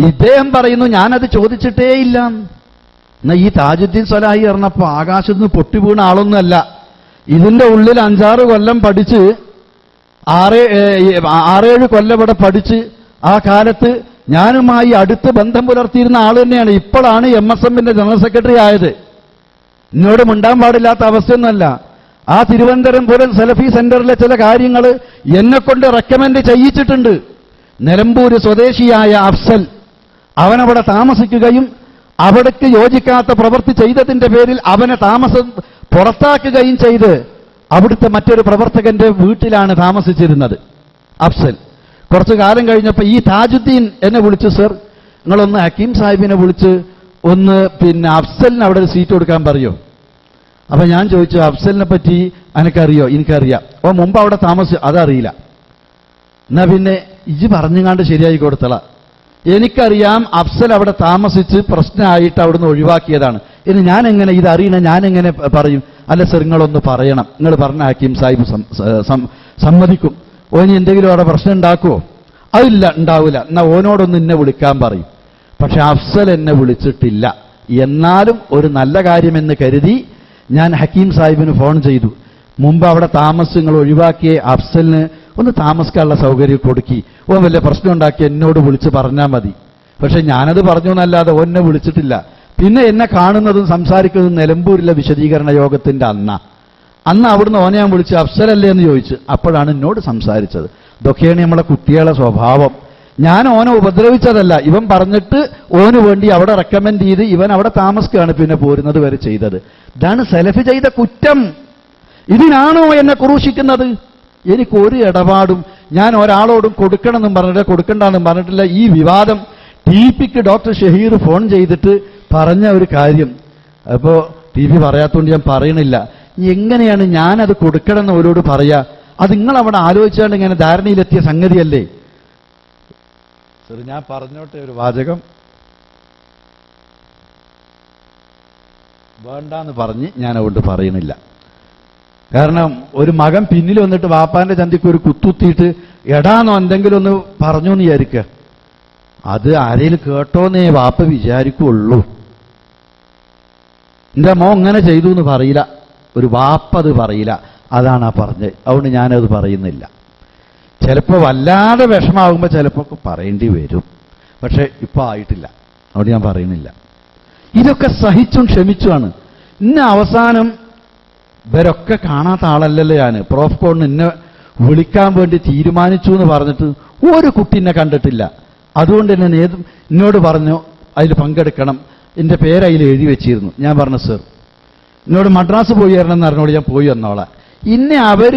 ഇദ്ദേഹം പറയുന്നു ഞാനത് ചോദിച്ചിട്ടേ ഇല്ല. എന്നാ ഈ താജുദ്ദീൻ സ്വലാഹി പറഞ്ഞപ്പോ ആകാശത്ത് നിന്ന് പൊട്ടി വീണ ആളൊന്നുമല്ല. ഇതിന്റെ ഉള്ളിൽ 5-6 കൊല്ലം പഠിച്ച് 6-7 കൊല്ലം ഇവിടെ പഠിച്ച് ആ കാലത്ത് ഞാനുമായി അടുത്ത് ബന്ധം പുലർത്തിയിരുന്ന ആൾ തന്നെയാണ്. ഇപ്പോഴാണ് MSMന്റെ ജനറൽ സെക്രട്ടറി ആയത്. എന്നോട് മിണ്ടാൻ പാടില്ലാത്ത അവസ്ഥയൊന്നുമല്ല. ആ തിരുവനന്തപുരം സലഫി സെന്ററിലെ ചില കാര്യങ്ങൾ എന്നെക്കൊണ്ട് റെക്കമെൻഡ് ചെയ്യിച്ചിട്ടുണ്ട്. നിലമ്പൂര് സ്വദേശിയായ അഫ്സൽ അവനവിടെ താമസിക്കുകയും അവിടേക്ക് യോജിക്കാത്ത പ്രവൃത്തി ചെയ്തതിന്റെ പേരിൽ അവനെ താമസം പുറത്താക്കുകയും ചെയ്ത് അവിടുത്തെ മറ്റൊരു പ്രവർത്തകന്റെ വീട്ടിലാണ് താമസിച്ചിരുന്നത് അഫ്സൽ. കുറച്ചു കാലം കഴിഞ്ഞപ്പോൾ ഈ താജുദ്ദീൻ എന്നെ വിളിച്ചു, സർ നിങ്ങളൊന്ന് ഹക്കീം സാഹിബിനെ വിളിച്ച് ഒന്ന് അഫ്സലിന് അവിടെ ഒരു സീറ്റ് കൊടുക്കാൻ പറയോ? അപ്പൊ ഞാൻ ചോദിച്ചു, അഫ്സലിനെ പറ്റി എനിക്കറിയോ? എനിക്കറിയാം. ഓ മുമ്പ് അവിടെ താമസിച്ചു, അതറിയില്ല. എന്നാ പിന്നെ ഇജ് പറഞ്ഞുകാണ്ട് ശരിയായി കൊടുത്തള. എനിക്കറിയാം അഫ്സൽ അവിടെ താമസിച്ച് പ്രശ്നമായിട്ട് അവിടുന്ന് ഒഴിവാക്കിയതാണ്. ഇനി ഞാൻ എങ്ങനെ ഇതറിയണ? ഞാൻ എങ്ങനെ പറയും? അല്ല സർ നിങ്ങളൊന്ന് പറയണം, നിങ്ങൾ പറഞ്ഞ ഹക്കീം സാഹിബ് സമ്മതിക്കും. ഓന് എന്തെങ്കിലും അവിടെ പ്രശ്നം ഉണ്ടാക്കുമോ? അതില്ല, ഉണ്ടാവില്ല. എന്നാ ഓനോടൊന്ന് എന്നെ വിളിക്കാൻ പറയും. പക്ഷെ അഫ്സൽ എന്നെ വിളിച്ചിട്ടില്ല. എന്നാലും ഒരു നല്ല കാര്യമെന്ന് കരുതി ഞാൻ ഹക്കീം സാഹിബിന് ഫോൺ ചെയ്തു. മുമ്പ് അവിടെ താമസങ്ങൾ ഒഴിവാക്കിയ അഫ്സലിന് ഒന്ന് താമസിക്കാനുള്ള സൗകര്യം കൊടുക്കി, ഓൻ വലിയ പ്രശ്നം ഉണ്ടാക്കി എന്നോട് വിളിച്ച് പറഞ്ഞാൽ മതി. പക്ഷെ ഞാനത് പറഞ്ഞു എന്നല്ലാതെ ഓനെ വിളിച്ചിട്ടില്ല. പിന്നെ എന്നെ കാണുന്നതും സംസാരിക്കുന്നതും നിലമ്പൂരിലെ വിശദീകരണ യോഗത്തിന്റെ അന്ന് അവിടുന്ന് ഓനെ ഞാൻ വിളിച്ച് അഫ്സലല്ലേ എന്ന് ചോദിച്ചു. അപ്പോഴാണ് എന്നോട് സംസാരിച്ചത്. ഇതൊക്കെയാണ് നമ്മളെ കുട്ടികളെ സ്വഭാവം. ഞാൻ ഓനെ ഉപദ്രവിച്ചതല്ല, ഇവൻ പറഞ്ഞിട്ട് ഓന് വേണ്ടി അവിടെ റെക്കമെൻഡ് ചെയ്ത് ഇവൻ അവിടെ താമസിക്കുകയാണ് പിന്നെ പോരുന്നത് വരെ ചെയ്തത്. ഇതാണ് സലഫി ചെയ്ത കുറ്റം. ഇതിനാണോ എന്നെ ക്രൂശിക്കുന്നത്? എനിക്കൊരു ഇടപാടും ഞാൻ ഒരാളോടും കൊടുക്കണമെന്നും പറഞ്ഞില്ല, കൊടുക്കണ്ടെന്നും പറഞ്ഞിട്ടില്ല. ഈ വിവാദം TPക്ക് ഡോക്ടർ ഷഹീർ ഫോൺ ചെയ്തിട്ട് പറഞ്ഞ ഒരു കാര്യം അപ്പോൾ TP പറയാത്തതുകൊണ്ട് ഞാൻ പറയണില്ല. എങ്ങനെയാണ് ഞാനത് കൊടുക്കണമെന്ന് അവരോട് പറയാ? അത് നിങ്ങളവിടെ ആലോചിച്ചാണ്ട് ഇങ്ങനെ ധാരണയിലെത്തിയ സംഗതിയല്ലേ? ഞാൻ പറഞ്ഞോട്ടെ ഒരു വാചകം. വേണ്ടാന്ന് പറഞ്ഞ് ഞാൻ അതുകൊണ്ട് പറയണില്ല. കാരണം ഒരു മകൻ പിന്നിൽ വന്നിട്ട് വാപ്പാന്റെ ചന്തിക്ക് ഒരു കുത്തുത്തിയിട്ട് എടാന്നോ എന്തെങ്കിലും ഒന്ന് പറഞ്ഞു എന്ന് വിചാരിക്കുക. അത് ആരെങ്കിലും കേട്ടോന്നേ വാപ്പ വിചാരിക്കുള്ളൂ. എന്റെ മോ ഇങ്ങനെ ചെയ്തു എന്ന് പറയില്ല, ഒരു വാപ്പ അത് പറയില്ല. അതാണ് ആ പറഞ്ഞത്. അതുകൊണ്ട് ഞാനത് പറയുന്നില്ല. ചിലപ്പോൾ വല്ലാതെ വിഷമാകുമ്പോൾ ചിലപ്പോൾ പറയേണ്ടി വരും. പക്ഷെ ഇപ്പൊ ആയിട്ടില്ല, അതുകൊണ്ട് ഞാൻ പറയുന്നില്ല. ഇതൊക്കെ സഹിച്ചും ക്ഷമിച്ചുമാണ്. ഇന്ന് അവസാനം ഇവരൊക്കെ കാണാത്ത ആളല്ലല്ലോ ഞാൻ. പ്രോഫ് കോണിന് എന്നെ വിളിക്കാൻ വേണ്ടി തീരുമാനിച്ചു എന്ന് പറഞ്ഞിട്ട് ഒരു കുട്ടി എന്നെ കണ്ടിട്ടില്ല. അതുകൊണ്ട് തന്നെ എന്നോട് പറഞ്ഞു അതിൽ പങ്കെടുക്കണം, എൻ്റെ പേര് അതിൽ എഴുതി വെച്ചിരുന്നു. ഞാൻ പറഞ്ഞു സർ എന്നോട് മദ്രാസ് പോയി തരണം എന്ന് പറഞ്ഞോട് ഞാൻ പോയി വന്നോളാം. ഇന്നെ അവർ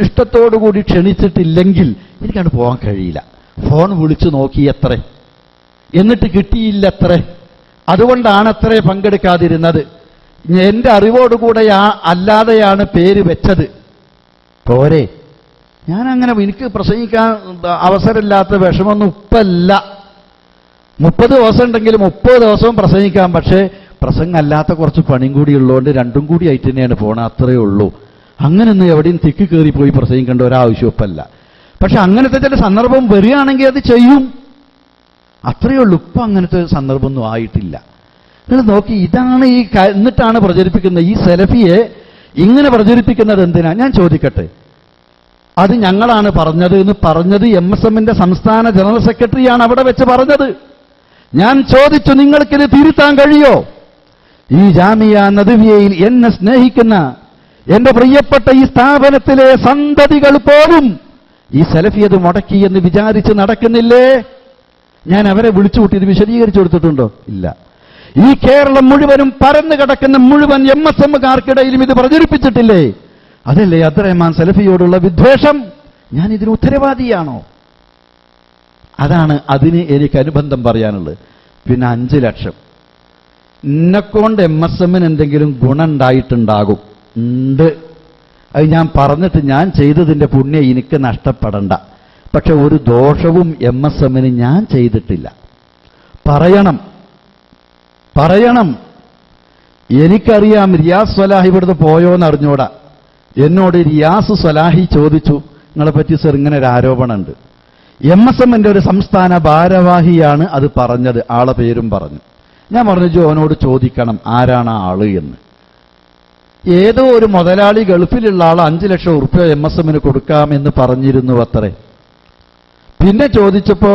ഇഷ്ടത്തോടു കൂടി ക്ഷണിച്ചിട്ടില്ലെങ്കിൽ എനിക്കത് പോകാൻ കഴിയില്ല. ഫോൺ വിളിച്ചു നോക്കി എത്ര, എന്നിട്ട് കിട്ടിയില്ലത്ര. അതുകൊണ്ടാണ് അത്ര പങ്കെടുക്കാതിരുന്നത്. എന്റെ അറിവോടുകൂടെ അല്ലാതെയാണ് പേര് വെച്ചത്. പോരെ, ഞാൻ അങ്ങനെ എനിക്ക് പ്രസംഗിക്കാൻ അവസരമില്ലാത്ത വിഷമൊന്നും ഇപ്പല്ല. 30 ദിവസം ഉണ്ടെങ്കിൽ 30 ദിവസവും പ്രസംഗിക്കാം. പക്ഷേ പ്രസംഗമല്ലാത്ത കുറച്ച് പണിയും കൂടി ഉള്ളതുകൊണ്ട് രണ്ടും കൂടി ആയിട്ട് തന്നെയാണ് പോണത്, അത്രയേ ഉള്ളൂ. അങ്ങനെയൊന്നും എവിടെയും തിക്കി കയറി പോയി പ്രസംഗിക്കേണ്ട ഒരാവശ്യമൊപ്പമല്ല. പക്ഷെ അങ്ങനത്തെ ചില സന്ദർഭം വരികയാണെങ്കിൽ അത് ചെയ്യും, അത്രയേ ഉള്ളൂ. ഇപ്പം അങ്ങനത്തെ സന്ദർഭമൊന്നും ആയിട്ടില്ല. നിങ്ങൾ നോക്കി, ഇതാണ് എന്നിട്ടാണ് പ്രചരിപ്പിക്കുന്നത്. ഈ സെലഫിയെ ഇങ്ങനെ പ്രചരിപ്പിക്കുന്നത് എന്തിനാ? ഞാൻ ചോദിക്കട്ടെ, അത് ഞങ്ങളാണ് പറഞ്ഞത് എന്ന് പറഞ്ഞത് MSMന്റെ സംസ്ഥാന ജനറൽ സെക്രട്ടറിയാണ് അവിടെ വെച്ച് പറഞ്ഞത്. ഞാൻ ചോദിച്ചു, നിങ്ങൾക്കിത് തിരുത്താൻ കഴിയോ? ഈ ജാമിയ നദവിയയിൽ എന്നെ സ്നേഹിക്കുന്ന എന്റെ പ്രിയപ്പെട്ട ഈ സ്ഥാപനത്തിലെ സന്തതികൾ പോലും ഈ സെലഫിയത് മുടക്കി എന്ന് വിചാരിച്ച് നടക്കുന്നില്ലേ? ഞാൻ അവരെ വിളിച്ചു കൂട്ടി ഇത് വിശദീകരിച്ചു കൊടുത്തിട്ടുണ്ടോ? ഇല്ല. ഈ കേരളം മുഴുവനും പരന്നു കിടക്കുന്ന മുഴുവൻ MSMകാർക്കിടയിലും ഇത് പ്രചരിപ്പിച്ചിട്ടില്ലേ? അതല്ലേ അബ്ദുറഹ്മാൻ സലഫിയോടുള്ള വിദ്വേഷം? ഞാൻ ഇതിന് ഉത്തരവാദിയാണോ? അതാണ് അതിന് എനിക്ക് അനുബന്ധം പറയാനുള്ളത്. പിന്നെ 5 ലക്ഷം എന്നെക്കൊണ്ട് MSMന് എന്തെങ്കിലും ഗുണം ഉണ്ടായിട്ടുണ്ടാകും, ഉണ്ട്. അത് ഞാൻ പറഞ്ഞിട്ട് ഞാൻ ചെയ്തതിൻ്റെ പുണ്യം എനിക്ക് നഷ്ടപ്പെടണ്ട. പക്ഷെ ഒരു ദോഷവും MSMന് ഞാൻ ചെയ്തിട്ടില്ല. പറയണം. എനിക്കറിയാം റിയാസ് സ്വലാഹി ഇവിടുന്ന് പോയോന്ന് അറിഞ്ഞൂടാ. എന്നോട് റിയാസ് സ്വലാഹി ചോദിച്ചു, നിങ്ങളെപ്പറ്റി സർ ഇങ്ങനെ ഒരു ആരോപണമുണ്ട്. MSMന്റെ ഒരു സംസ്ഥാന ഭാരവാഹിയാണ് അത് പറഞ്ഞത്, ആളെ പേരും പറഞ്ഞു. ഞാൻ പറഞ്ഞു, അവനോട് ചോദിക്കണം ആരാണ് ആ ആള് എന്ന്. ഏതോ ഒരു മുതലാളി ഗൾഫിലുള്ള ആൾ 5 ലക്ഷം ഉറുപ്പ്യ MSMന് കൊടുക്കാമെന്ന് പറഞ്ഞിരുന്നു അത്രേ. പിന്നെ ചോദിച്ചപ്പോ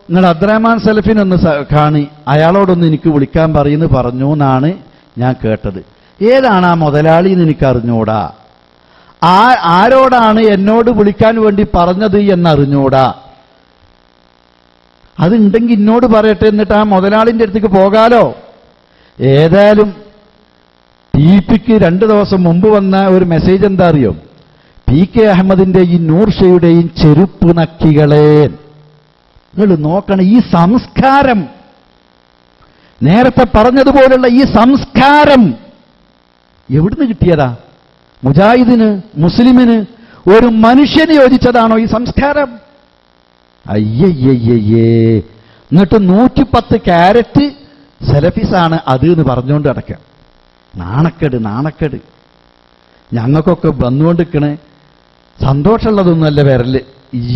നിങ്ങൾ അബ്ദുറഹ്മാൻ സലഫിനൊന്ന് കാണി, അയാളോടൊന്ന് എനിക്ക് വിളിക്കാൻ പറയുന്നു പറഞ്ഞു എന്നാണ് ഞാൻ കേട്ടത്. ഏതാണ് ആ മുതലാളി എന്ന് എനിക്ക് അറിഞ്ഞൂടാ. ആരോടാണ് എന്നോട് വിളിക്കാൻ വേണ്ടി പറഞ്ഞത് എന്നറിഞ്ഞൂടാ. അതുണ്ടെങ്കിൽ എന്നോട് പറയട്ടെ, എന്നിട്ട് ആ മുതലാളിൻ്റെ അടുത്തേക്ക് പോകാലോ. ഏതായാലും TPക്ക് 2 ദിവസം മുമ്പ് വന്ന ഒരു മെസ്സേജ് എന്താ അറിയോ? PK അഹമ്മദിന്റെയും നൂർ ഷയുടെയും ചെരുപ്പ് നക്കികളെ, നിങ്ങൾ നോക്കണം ഈ സംസ്കാരം, നേരത്തെ പറഞ്ഞതുപോലുള്ള ഈ സംസ്കാരം എവിടുന്ന് കിട്ടിയതാ? മുജാഹിദിന്, മുസ്ലിമിന്, ഒരു മനുഷ്യന് യോജിച്ചതാണോ ഈ സംസ്കാരം? അയ്യയ്യയ്യേ. എന്നിട്ട് 110 ക്യാരറ്റ് സെലഫീസാണ് അത് എന്ന് പറഞ്ഞുകൊണ്ട് അടക്കാം. നാണക്കേട്. ഞങ്ങൾക്കൊക്കെ വന്നുകൊണ്ടിരിക്കണേ സന്തോഷമുള്ളതൊന്നുമല്ല വരല്.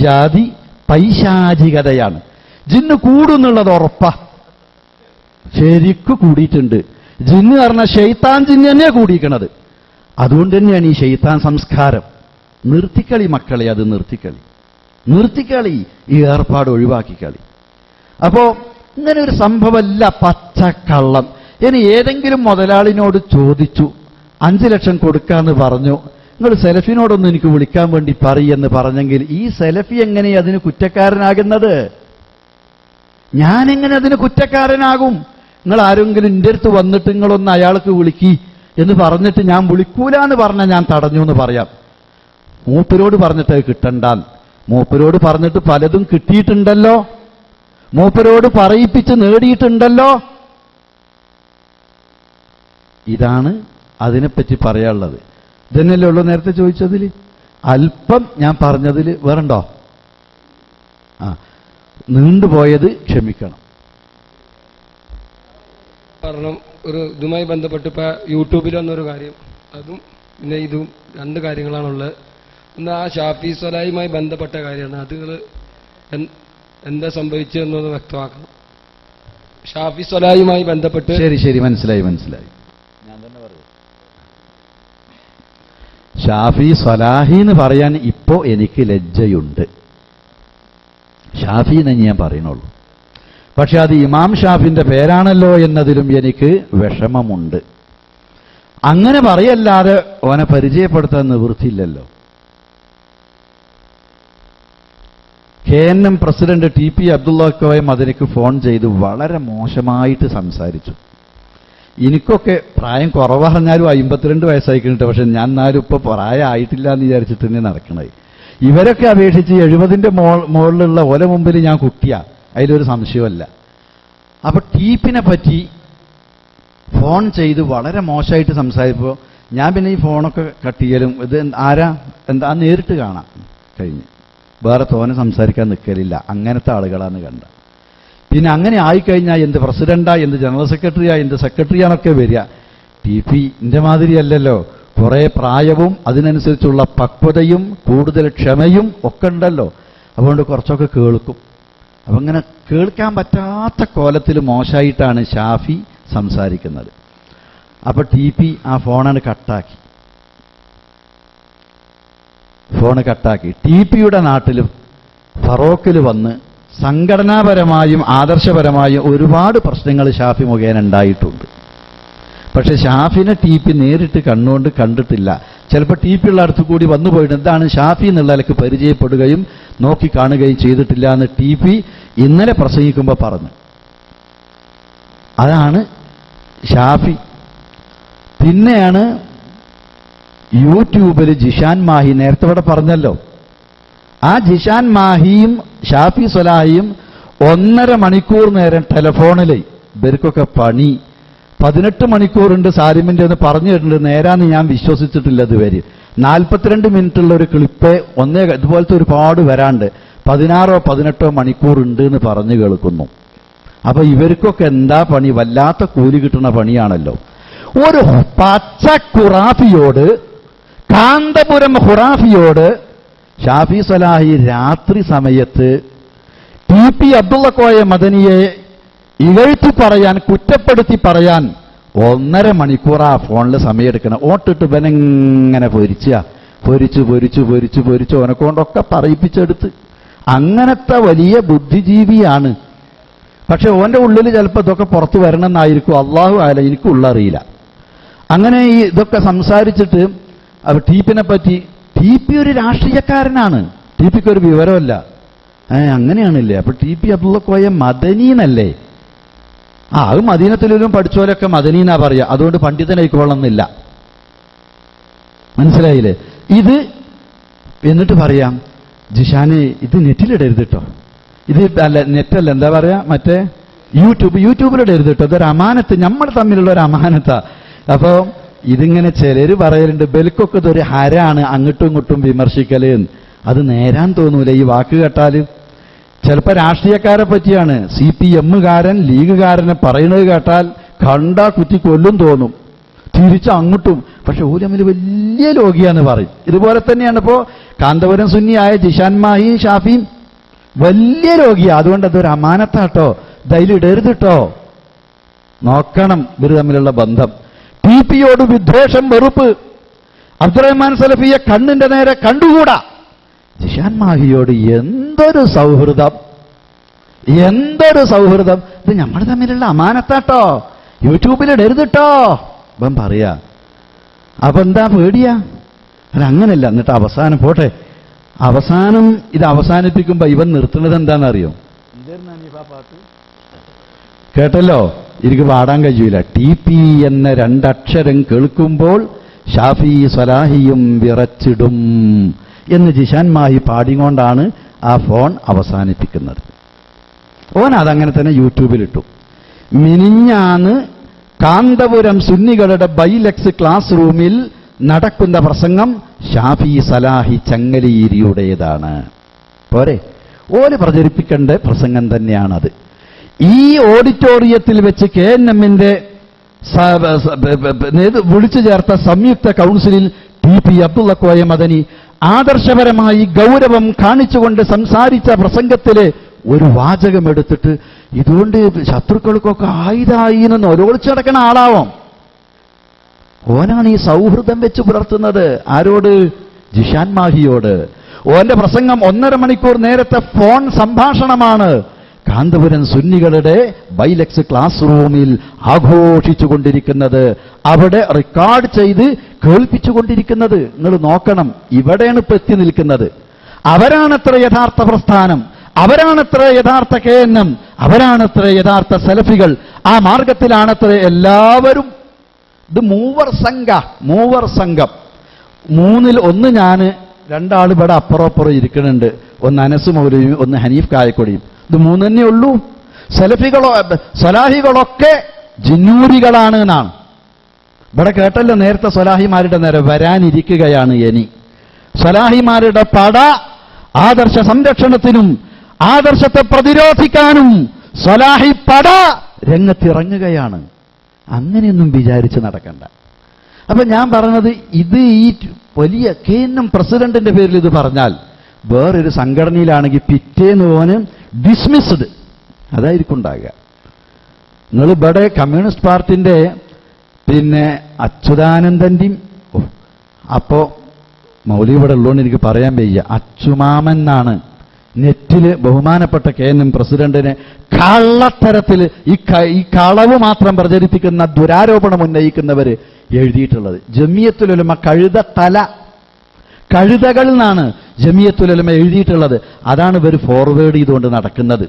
ജാതി പൈശാചികതയാണ്. ജിന്ന് കൂടുന്നുള്ളത് ഉറപ്പാ, ശരിക്കു കൂടിയിട്ടുണ്ട്. ജിന്ന് പറഞ്ഞ ഷെയ്ത്താൻ ജിന്ന് തന്നെയാണ് കൂടിയിരിക്കണത്. അതുകൊണ്ട് തന്നെയാണ് ഈ ഷെയ്ത്താൻ സംസ്കാരം. നിർത്തിക്കളി മക്കളെ, അത് നിർത്തിക്കളി, ഈ ഏർപ്പാട് ഒഴിവാക്കിക്കളി. അപ്പോ ഇങ്ങനെ ഒരു സംഭവമല്ല, പച്ചക്കള്ളം. ഇനി ഏതെങ്കിലും മുതലാളിനോട് ചോദിച്ചു 5 ലക്ഷം കൊടുക്കാന്ന് പറഞ്ഞു, നിങ്ങൾ സെലഫിനോടൊന്നും എനിക്ക് വിളിക്കാൻ വേണ്ടി പറയെന്ന് പറഞ്ഞെങ്കിൽ ഈ സെലഫി എങ്ങനെ അതിന് കുറ്റക്കാരനാകുന്നത്? ഞാനെങ്ങനെ അതിന് കുറ്റക്കാരനാകും? നിങ്ങൾ ആരെങ്കിലും എൻ്റെ അടുത്ത് വന്നിട്ട് നിങ്ങളൊന്ന് അയാൾക്ക് വിളിക്കി എന്ന് പറഞ്ഞിട്ട് ഞാൻ വിളിക്കൂല എന്ന് പറഞ്ഞാൽ ഞാൻ തടഞ്ഞു എന്ന് പറയാം. മൂപ്പരോട് പറഞ്ഞിട്ട് കിട്ടണ്ടാൻ, മൂപ്പരോട് പറഞ്ഞിട്ട് പലതും കിട്ടിയിട്ടുണ്ടല്ലോ, മൂപ്പരോട് പറയിപ്പിച്ച് നേടിയിട്ടുണ്ടല്ലോ. ഇതാണ് അതിനെപ്പറ്റി പറയാനുള്ളത്. ഇതന്നെയല്ലേ ഉള്ളൂ നേരത്തെ ചോദിച്ചതിൽ. അല്പം ഞാൻ പറഞ്ഞതിൽ വേറെണ്ടോ? നീണ്ടുപോയത് ക്ഷമിക്കണം. കാരണം ഒരു ഇതുമായി ബന്ധപ്പെട്ട് ഇപ്പൊ യൂട്യൂബിൽ വന്നൊരു കാര്യം, അതും പിന്നെ ഇതും 2 കാര്യങ്ങളാണുള്ളത്. ഒന്ന് ആ ഷാഫി സ്വലായുമായി ബന്ധപ്പെട്ട കാര്യമാണ്. അത് എന്താ സംഭവിച്ചതെന്നൊന്ന് വ്യക്തമാക്കണം. ഷാഫി സ്വലായുമായി ബന്ധപ്പെട്ട്. ശരി, മനസ്സിലായി. ഞാൻ തന്നെ പറയും. ഷാഫി സ്വലാഹി എന്ന് പറയാൻ ഇപ്പോ എനിക്ക് ലജ്ജയുണ്ട്. ഷാഫി എന്ന് ഞാൻ പറയുന്നുള്ളൂ. പക്ഷെ അത് ഇമാം ഷാഫിന്റെ പേരാണല്ലോ എന്നതിലും എനിക്ക് വിഷമമുണ്ട്. അങ്ങനെ പറയല്ലാതെ ഓനെ പരിചയപ്പെടുത്താൻ നിവൃത്തിയില്ലല്ലോ. KNM president TP Abdulla Koya മദനിക്ക് ഫോൺ ചെയ്ത് വളരെ മോശമായിട്ട് സംസാരിച്ചു. എനിക്കൊക്കെ പ്രായം കുറവ് പറഞ്ഞാലും 52 വയസ്സായിക്കിട്ട്, പക്ഷെ ഞാൻ എന്നാലും ഇപ്പൊ പ്രായമായിട്ടില്ല എന്ന് വിചാരിച്ചിട്ട് തന്നെ നടക്കണേ. ഇവരൊക്കെ അപേക്ഷിച്ച് 70ന്റെ മുകളിലുള്ള ഓല മുമ്പിൽ ഞാൻ കുട്ടിയാ, അതിലൊരു സംശയമല്ല. അപ്പൊ TPനെ പറ്റി ഫോൺ ചെയ്ത് വളരെ മോശമായിട്ട് സംസാരിച്ചപ്പോൾ ഞാൻ പിന്നെ ഈ ഫോണൊക്കെ കട്ട് ചെയ്യലും ഇത് ആരാ എന്താ നേരിട്ട് കാണാം കഴിഞ്ഞ് വേറെ തോനെ സംസാരിക്കാൻ നിൽക്കലില്ല. അങ്ങനത്തെ ആളുകളാണ് കണ്ട. പിന്നെ അങ്ങനെ ആയിക്കഴിഞ്ഞാൽ എന്ത് പ്രസിഡന്റാ, എന്ത് ജനറൽ സെക്രട്ടറിയാ, എന്ത് സെക്രട്ടറിയാണൊക്കെ വരിക. ന്റെ മാതിരിയല്ലല്ലോ. കുറെ പ്രായവും അതിനനുസരിച്ചുള്ള പക്വതയും കൂടുതൽ ക്ഷമയും ഒക്കെ ഉണ്ടല്ലോ. അതുകൊണ്ട് കുറച്ചൊക്കെ കേൾക്കും. അപ്പം അങ്ങനെ കേൾക്കാൻ പറ്റാത്ത കോലത്തിൽ മോശമായിട്ടാണ് ഷാഫി സംസാരിക്കുന്നത്. അപ്പൊ ആ ഫോണാണ് കട്ടാക്കി. യുടെ നാട്ടിൽ ഫറോക്കിൽ വന്ന് സംഘടനാപരമായും ആദർശപരമായും ഒരുപാട് പ്രശ്നങ്ങൾ ഷാഫി മുഖേന ഉണ്ടായിട്ടുണ്ട്. പക്ഷെ ഷാഫിനെ നേരിട്ട് കണ്ണുകൊണ്ട് കണ്ടിട്ടില്ല. ചിലപ്പോൾ ഉള്ള അടുത്ത് കൂടി വന്നു പോയിട്ട് എന്താണ് ഷാഫി എന്നുള്ള നിലക്ക് പരിചയപ്പെടുകയും നോക്കി കാണുകയും ചെയ്തിട്ടില്ല എന്ന് ഇന്നലെ പ്രസംഗിക്കുമ്പോൾ പറഞ്ഞു. അതാണ് ഷാഫി. പിന്നെയാണ് യൂട്യൂബിൽ ജിഷാൻ മാഹി, നേരത്തെ ഇവിടെ പറഞ്ഞല്ലോ, ആ ജിഷാൻ മാഹിയും ഷാഫി സ്വലാഹിയും 1.5 മണിക്കൂർ നേരം ടെലഫോണിൽ, ഇവർക്കൊക്കെ പണി 18 മണിക്കൂറുണ്ട് സാലിമിന്റെ എന്ന് പറഞ്ഞു കേട്ടിട്ടുണ്ട്. നേരാന്ന് ഞാൻ വിശ്വസിച്ചിട്ടില്ല ഇതുവരെ. 42 മിനിറ്റുള്ള ഒരു ക്ലിപ്പ് ഇതുപോലത്തെ ഒരുപാട് വരാണ്ട് 16 18 മണിക്കൂർ ഉണ്ട് എന്ന് പറഞ്ഞു കേൾക്കുന്നു. അപ്പൊ ഇവർക്കൊക്കെ എന്താ പണി? വല്ലാത്ത കൂലി കിട്ടുന്ന പണിയാണല്ലോ. ഒരു പച്ച ഖുറാഫിയോട്, കാന്തപുരം ഖുറാഫിയോട് ഷാഫി സ്വലാഹി രാത്രി സമയത്ത് അബ്ദുള്ള കോയ മദനിയെ ഇകഴ്ത്തി പറയാൻ, കുറ്റപ്പെടുത്തി പറയാൻ 1.5 മണിക്കൂർ ആ ഫോണിൽ സമയമെടുക്കണം. ഓട്ടിട്ട് ഇവനെങ്ങനെ പൊരിച്ച് ഓനെക്കൊണ്ടൊക്കെ പറയിപ്പിച്ചെടുത്ത്. അങ്ങനത്തെ വലിയ ബുദ്ധിജീവിയാണ്. പക്ഷെ ഓന്റെ ഉള്ളിൽ ചിലപ്പോൾ ഇതൊക്കെ പുറത്തു വരണമെന്നായിരിക്കും. അള്ളാഹു ആല, എനിക്കുള്ളറിയില്ല. അങ്ങനെ ഇതൊക്കെ സംസാരിച്ചിട്ട് ടീപ്പിനെ പറ്റി, ഒരു രാഷ്ട്രീയക്കാരനാണ്, ഒരു വിവരമല്ല. അങ്ങനെയാണില്ലേ? അപ്പൊ അബ്ദുള്ള കോയ മദനീന്നല്ലേ? അത് മദീനത്തിലും പഠിച്ചോലൊക്കെ മദനീന്നാ പറയാ. അതുകൊണ്ട് പണ്ഡിതനായിക്കോളന്നില്ല. മനസ്സിലായില്ലേ? ഇത് എന്നിട്ട് പറയാം, ജിഷാന് ഇത് നെറ്റിലിടരുത് കേട്ടോ, ഇത് അല്ല നെറ്റല്ല, എന്താ പറയാ, മറ്റേ യൂട്യൂബിലിടരുത് കേട്ടോ, ഇതൊരു അമാനത്ത്, നമ്മൾ തമ്മിലുള്ള ഒരു അമാനത്താ. അപ്പോ ഇതിങ്ങനെ ചിലര് പറയലുണ്ട്, ബെൽക്കൊക്കെ ഇതൊരു ഹരാണ്, അങ്ങോട്ടും ഇങ്ങോട്ടും വിമർശിക്കല്. അത് നേരാൻ തോന്നൂല ഈ വാക്ക് കേട്ടാല്. ചിലപ്പോൾ രാഷ്ട്രീയക്കാരെ പറ്റിയാണ്. CPM-കാരൻ ലീഗുകാരനെ പറയുന്നത് കേട്ടാൽ കണ്ടാ കുത്തി കൊല്ലും തോന്നും, തിരിച്ച് അങ്ങോട്ടും. പക്ഷെ ഓര് തമ്മിൽ വലിയ ലോകിയാന്ന് പറയും. ഇതുപോലെ തന്നെയാണ് ഇപ്പോ കാന്തപുരം സുന്നിയായ ജിഷാൻ മാഹിയും ഷാഫിയും വലിയ രോഗിയാ. അതുകൊണ്ട് അതൊരു അമാനത്താട്ടോ, ദൈലിടരുത് കേട്ടോ. നോക്കണം ഇവർ തമ്മിലുള്ള ബന്ധം. യോട് വിദ്വേഷം, വെറുപ്പ്. അബ്ദുറഹ്മാൻ സലഫിയെ കണ്ണിന്റെ നേരെ കണ്ടുകൂടാ. ജിഷാൻ മാഹിയോട് എന്തൊരു സൗഹൃദം, എന്തൊരു സൗഹൃദം. ഇത് നമ്മൾ തമ്മിലുള്ള അമാനത്താട്ടോ, യൂട്യൂബിലിടരുതിട്ടോ ഇവൻ പറയാ. അപ്പൊ എന്താ പേടിയാ? അല്ല അങ്ങനല്ല. എന്നിട്ട് അവസാനം പോട്ടെ, അവസാനം ഇത് അവസാനിപ്പിക്കുമ്പോ ഇവൻ നിർത്തുന്നത് എന്താണെന്നറിയോ? കേട്ടല്ലോ, എനിക്ക് പാടാൻ കഴിയൂല. എന്ന 2 അക്ഷരം കേൾക്കുമ്പോൾ ഷാഫി സ്വലാഹിയും വിറച്ചിടും എന്ന് ജിഷാൻ മാഹി പാടിക്കൊണ്ടാണ് ആ ഫോൺ അവസാനിപ്പിക്കുന്നത്. ഓൻ അതങ്ങനെ തന്നെ യൂട്യൂബിലിട്ടു. മിനിഞ്ഞാന്ന് കാന്തപുരം സുന്നികളുടെ ബൈലക്സ് ക്ലാസ് റൂമിൽ നടക്കുന്ന പ്രസംഗം ഷാഫി സലാഹി ചങ്ങലീരിയുടേതാണ്. പോരെ, ഓല് പ്രചരിപ്പിക്കേണ്ട പ്രസംഗം തന്നെയാണത്. ഈ ഓഡിറ്റോറിയത്തിൽ വെച്ച് KNM-ന്റെ വിളിച്ചു ചേർത്ത സംയുക്ത കൗൺസിലിൽ അബ്ദുള്ള കോയ മദനി ആദർശപരമായി ഗൗരവം കാണിച്ചുകൊണ്ട് സംസാരിച്ച പ്രസംഗത്തിലെ ഒരു വാചകം എടുത്തിട്ട് ഇതുകൊണ്ട് ശത്രുക്കൾക്കൊക്കെ ആയുധായി എന്ന് ഒരോളിച്ചടക്കണ ആളാവാം. ഓനാണ് ഈ സൗഹൃദം വെച്ച് പുലർത്തുന്നത്. ആരോട്? ജിഷാൻ മാഹിയോട്. ഓന്റെ പ്രസംഗം 1.5 മണിക്കൂർ നേരത്തെ ഫോൺ സംഭാഷണമാണ്. കാന്തപുരം സുന്നികളുടെ ബൈലക്സ് ക്ലാസ് റൂമിൽ ആഘോഷിച്ചുകൊണ്ടിരിക്കുന്നത്, അവിടെ റെക്കോർഡ് ചെയ്ത് കേൾപ്പിച്ചുകൊണ്ടിരിക്കുന്നത്. നിങ്ങൾ നോക്കണം, ഇവിടെയാണ് ഇപ്പൊ എത്തി നിൽക്കുന്നത്. അവരാണത്ര യഥാർത്ഥ പ്രസ്ഥാനം, അവരാണത്ര യഥാർത്ഥ KNM, അവരാണത്ര യഥാർത്ഥ സലഫികൾ. ആ മാർഗത്തിലാണത്ര എല്ലാവരും. ഇത് മൂവർ സംഘം. 3-ൽ 1 ഞാൻ, 2 ആൾ ഇവിടെ അപ്പുറം ഇരിക്കുന്നുണ്ട്. ഒന്ന് അനസ് മൗലവിയും ഒന്ന് ഹനീഫ് കായക്കൊടിയും. ഇത് 3 തന്നെ ഉള്ളൂ. സലാഹികളൊക്കെ ജിന്നൂരികളാണ് എന്നാണ് ഇവിടെ കേട്ടല്ലോ. നേരത്തെ സലാഹിമാരുടെ നേരെ വരാനിരിക്കുകയാണ് ഇനി. സലാഹിമാരുടെ പട ആദർശ സംരക്ഷണത്തിനും ആദർശത്തെ പ്രതിരോധിക്കാനും സ്വലാഹി പട രംഗത്തിറങ്ങുകയാണ്. അങ്ങനെയൊന്നും വിചാരിച്ച് നടക്കണ്ട. അപ്പൊ ഞാൻ പറഞ്ഞത്, ഇത് ഈ വലിയ KNM പ്രസിഡന്റിന്റെ പേരിൽ ഇത് പറഞ്ഞാൽ വേറൊരു സംഘടനയിലാണെങ്കിൽ പിറ്റേന്ന് ഓന് ഡിസ്മിസ്ഡ്, അതായിരിക്കും ഉണ്ടാകുക. നിങ്ങൾ ഇവിടെ കമ്മ്യൂണിസ്റ്റ് പാർട്ടിന്റെ അച്യുതാനന്ദന്റെയും, അപ്പോ മൗലവി ഇവിടെ ഉള്ളതുകൊണ്ട് എനിക്ക് പറയാൻ വയ്യ, അച്ചുമാമൻ എന്നാണ് നെറ്റില് ബഹുമാനപ്പെട്ട KNM പ്രസിഡന്റിനെ കള്ളത്തരത്തിൽ ഈ കളവ് മാത്രം പ്രചരിപ്പിക്കുന്ന ദുരാരോപണം ഉന്നയിക്കുന്നവര് എഴുതിയിട്ടുള്ളത്. ജമിയത്തുൽ ഉലമ കഴുതകൾ എന്നാണ് ജമിയത്തുൽ ഉലമ എഴുതിയിട്ടുള്ളത്. അതാണ് ഇവർ ഫോർവേഡ് ചെയ്തുകൊണ്ട് നടക്കുന്നത്.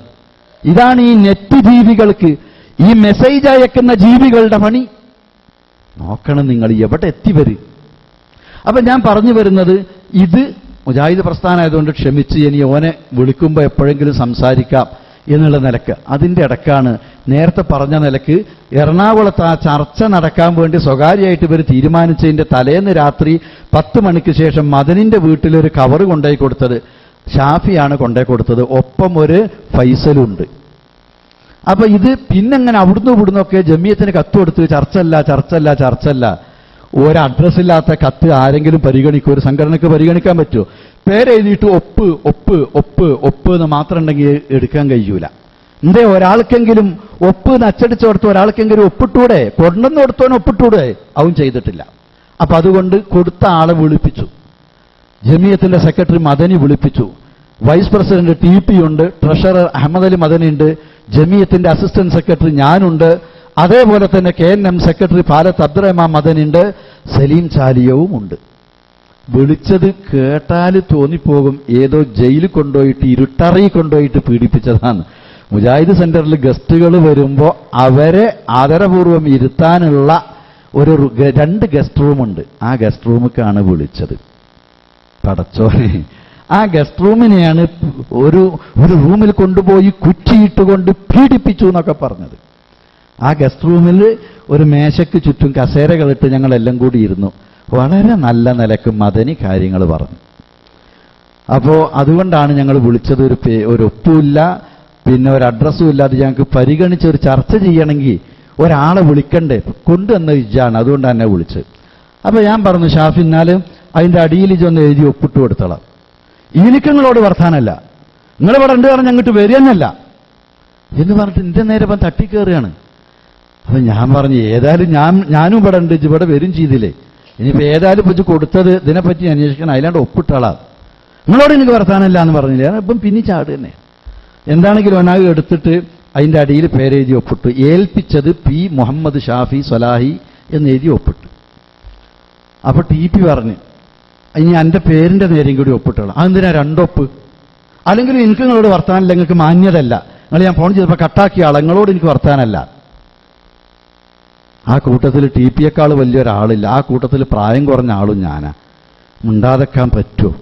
ഇതാണ് ഈ നെറ്റ് ജീവികൾക്ക്, ഈ മെസ്സേജ് അയക്കുന്ന ജീവികളുടെ പണി. നോക്കണം നിങ്ങൾ എവിടെ എത്തിവര്. അപ്പൊ ഞാൻ പറഞ്ഞു വരുന്നത്, ഇത് മുജാഹിദ് പ്രസ്ഥാനമായതുകൊണ്ട് ക്ഷമിച്ച് ഇനി ഓനെ വിളിക്കുമ്പോൾ എപ്പോഴെങ്കിലും സംസാരിക്കാം എന്നുള്ള നിലക്ക്. അതിൻ്റെ ഇടക്കാണ് നേരത്തെ പറഞ്ഞ നിലക്ക് എറണാകുളത്ത് ആ ചർച്ച നടക്കാൻ വേണ്ടി സ്വകാര്യമായിട്ട് ഇവർ തീരുമാനിച്ചതിൻ്റെ തലേന്ന് രാത്രി 10 മണിക്ക് ശേഷം മദനിന്റെ വീട്ടിലൊരു കവർ കൊണ്ടുപോയി കൊടുത്തത് ഷാഫിയാണ് കൊണ്ടുപോയി കൊടുത്തത്. ഒപ്പം ഒരു ഫൈസലുണ്ട്. അപ്പൊ ഇത് പിന്നെങ്ങനെ അവിടുന്ന് ഇവിടുന്നൊക്കെ ജമിയത്തിന് കത്ത് കൊടുത്ത് ചർച്ചല്ല. ഒരു അഡ്രസ്സില്ലാത്ത കത്ത് ആരെങ്കിലും പരിഗണിക്കും? ഒരു സംഘടനയ്ക്ക് പരിഗണിക്കാൻ പറ്റുമോ? പേരെഴുതിയിട്ട് ഒപ്പ് എന്ന് മാത്രം ഉണ്ടെങ്കിൽ എടുക്കാൻ കഴിയൂല. എന്തേ ഒരാൾക്കെങ്കിലും ഒപ്പ് അച്ചടിച്ചു കൊടുത്ത് ഒരാൾക്കെങ്കിലും ഒപ്പിട്ടൂടെ? കൊണ്ടെന്ന് കൊടുത്തോനെ ഒപ്പിട്ടൂടെ? അവൻ ചെയ്തിട്ടില്ല. അപ്പൊ അതുകൊണ്ട് കൊടുത്ത ആളെ വിളിപ്പിച്ചു. ജമിയത്തിന്റെ സെക്രട്ടറി മദനി വിളിപ്പിച്ചു. വൈസ് പ്രസിഡന്റ് TP ഉണ്ട്, ട്രഷറർ അഹമ്മദ് അലി മദനി ഉണ്ട്, ജമിയത്തിന്റെ അസിസ്റ്റന്റ് സെക്രട്ടറി ഞാനുണ്ട്, അതേപോലെ തന്നെ KNM സെക്രട്ടറി പാലത്ത് അബ്ദുറഹ്മാൻ മദനി ഉണ്ട്, സലീം ചാലിയവും ഉണ്ട്. വിളിച്ചത് കേട്ടാൽ തോന്നിപ്പോകും ഏതോ ജയിലിൽ കൊണ്ടുപോയിട്ട് ഇരുട്ടറി കൊണ്ടുപോയിട്ട് പീഡിപ്പിച്ചതാണ്. മുജാഹിദ് സെന്ററിൽ ഗസ്റ്റുകൾ വരുമ്പോൾ അവരെ ആദരപൂർവ്വം ഇരുത്താനുള്ള 2 ഗസ്റ്റ് റൂമുണ്ട്. ആ ഗസ്റ്റ് റൂമിലേക്കാണ് വിളിച്ചത്. പടച്ചോനെ, ആ ഗസ്റ്റ് റൂമിനെയാണ് ഒരു റൂമിൽ കൊണ്ടുപോയി കുറ്റിയിട്ടുകൊണ്ട് പീഡിപ്പിച്ചു എന്നൊക്കെ പറഞ്ഞത്. ആ ഗസ്റ്റ് റൂമിൽ ഒരു മേശയ്ക്ക് ചുറ്റും കസേരകളിട്ട് ഞങ്ങളെല്ലാം കൂടി ഇരുന്നു. വളരെ നല്ല നിലക്ക് മദനി കാര്യങ്ങൾ പറഞ്ഞു. അപ്പോൾ അതുകൊണ്ടാണ് ഞങ്ങൾ വിളിച്ചത്. ഒരു ഒപ്പുമില്ല, പിന്നെ ഒരു അഡ്രസ്സും ഇല്ലാതെ ഞങ്ങൾക്ക് പരിഗണിച്ച് ഒരു ചർച്ച ചെയ്യണമെങ്കിൽ ഒരാളെ വിളിക്കണ്ടേ? കൊണ്ടുവന്ന ഇജ്ജാണ്, അതുകൊണ്ട് തന്നെ വിളിച്ചത്. അപ്പൊ ഞാൻ പറഞ്ഞു, ഷാഫി എന്നാലും അതിന്റെ അടിയിൽ ഇതൊന്ന് എഴുതി ഒപ്പിട്ട് കൊടുത്തോളാം. എനിക്ക് നിങ്ങളോട് വർത്താനല്ല, നിങ്ങളിവിടെ ഉണ്ട് പറഞ്ഞ് അങ്ങോട്ട് വരികയെന്നല്ല എന്ന് പറഞ്ഞിട്ട് എന്റെ നേരെ ഇപ്പം തട്ടിക്കയറുകയാണ്. അപ്പൊ ഞാൻ പറഞ്ഞു, ഏതായാലും ഞാനും ഇവിടെ ഉണ്ട്, ഇവിടെ വരും ചെയ്തില്ലേ, ഇനിയിപ്പോൾ ഏതായാലും ഇപ്പം കൊടുത്തത് ഇതിനെപ്പറ്റി അന്വേഷിക്കണം, അതിലാണ്ട് ഒപ്പിട്ടാളാ, നിങ്ങളോട് എനിക്ക് വർത്താനല്ല എന്ന് പറഞ്ഞില്ല. ഇപ്പം പിന്നെ ചാട് തന്നെ. എന്താണെങ്കിലും ഒന്നാകെ എടുത്തിട്ട് അതിൻ്റെ അടിയിൽ പേരെഴുതി ഒപ്പിട്ടു. ഏൽപ്പിച്ചത് P. മുഹമ്മദ് ഷാഫി സ്വലാഹി എന്ന് എഴുതി ഒപ്പിട്ടു. അപ്പൊ TP പറഞ്ഞു, ഇനി എൻ്റെ പേരിന്റെ നേരെയും കൂടി ഒപ്പിട്ടോളാം. അതെന്തിനാ 2 ഒപ്പ്? അല്ലെങ്കിൽ എനിക്ക് നിങ്ങളോട് വർത്താനല്ല, നിങ്ങൾക്ക് മാന്യതല്ല, നിങ്ങൾ ഞാൻ ഫോൺ ചെയ്തപ്പോൾ കട്ടാക്കിയ ആളെ, നിങ്ങളോട് എനിക്ക് വർത്താനല്ല. ആ കൂട്ടത്തിൽ TPയേക്കാൾ വലിയൊരാളില്ല, ആ കൂട്ടത്തിൽ പ്രായം കുറഞ്ഞ ആളും ഞാനാ. മിണ്ടാതെക്കാൻ പറ്റുമോ?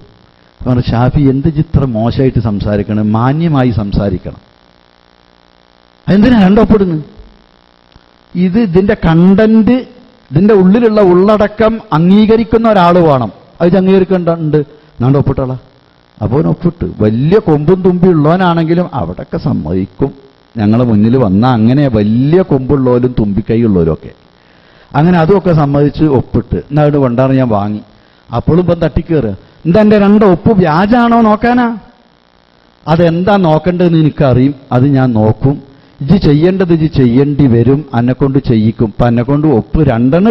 പറഞ്ഞു, ഷാഫി എന്ത് ചിത്രം മോശമായിട്ട് സംസാരിക്കണം, മാന്യമായി സംസാരിക്കണം. എന്തിനാ 2 ഒപ്പിടുന്നു? ഇതിന്റെ കണ്ടന്റ്, ഇതിന്റെ ഉള്ളിലുള്ള ഉള്ളടക്കം അംഗീകരിക്കുന്ന ഒരാൾ വേണം. അത് അംഗീകരിക്കേണ്ടുണ്ട്, നാണ്ട് ഒപ്പിട്ടോളാം. അപ്പോൾ ഒപ്പിട്ട് വലിയ കൊമ്പും തുമ്പി ഉള്ളവനാണെങ്കിലും അവിടെയൊക്കെ സമ്മതിക്കും. ഞങ്ങളെ മുന്നിൽ വന്ന അങ്ങനെ വലിയ കൊമ്പുള്ളവരും തുമ്പിക്കൈയുള്ളവരും ഒക്കെ അങ്ങനെ അതുമൊക്കെ സമ്മതിച്ച് ഒപ്പിട്ട് എന്നാ അവിടെ കൊണ്ടാണ് ഞാൻ വാങ്ങി. അപ്പോഴും ഇപ്പം തട്ടിക്കേറുക. എന്താ എൻ്റെ 2 ഒപ്പ് വ്യാജാണോ നോക്കാനാ? അതെന്താ നോക്കേണ്ടതെന്ന് എനിക്കറിയും, അത് ഞാൻ നോക്കും. ഇത് ചെയ്യേണ്ടത് ഇത് ചെയ്യേണ്ടി വരും, എന്നെക്കൊണ്ട് ചെയ്യിക്കും. ഇപ്പം എന്നെക്കൊണ്ട് ഒപ്പ് 2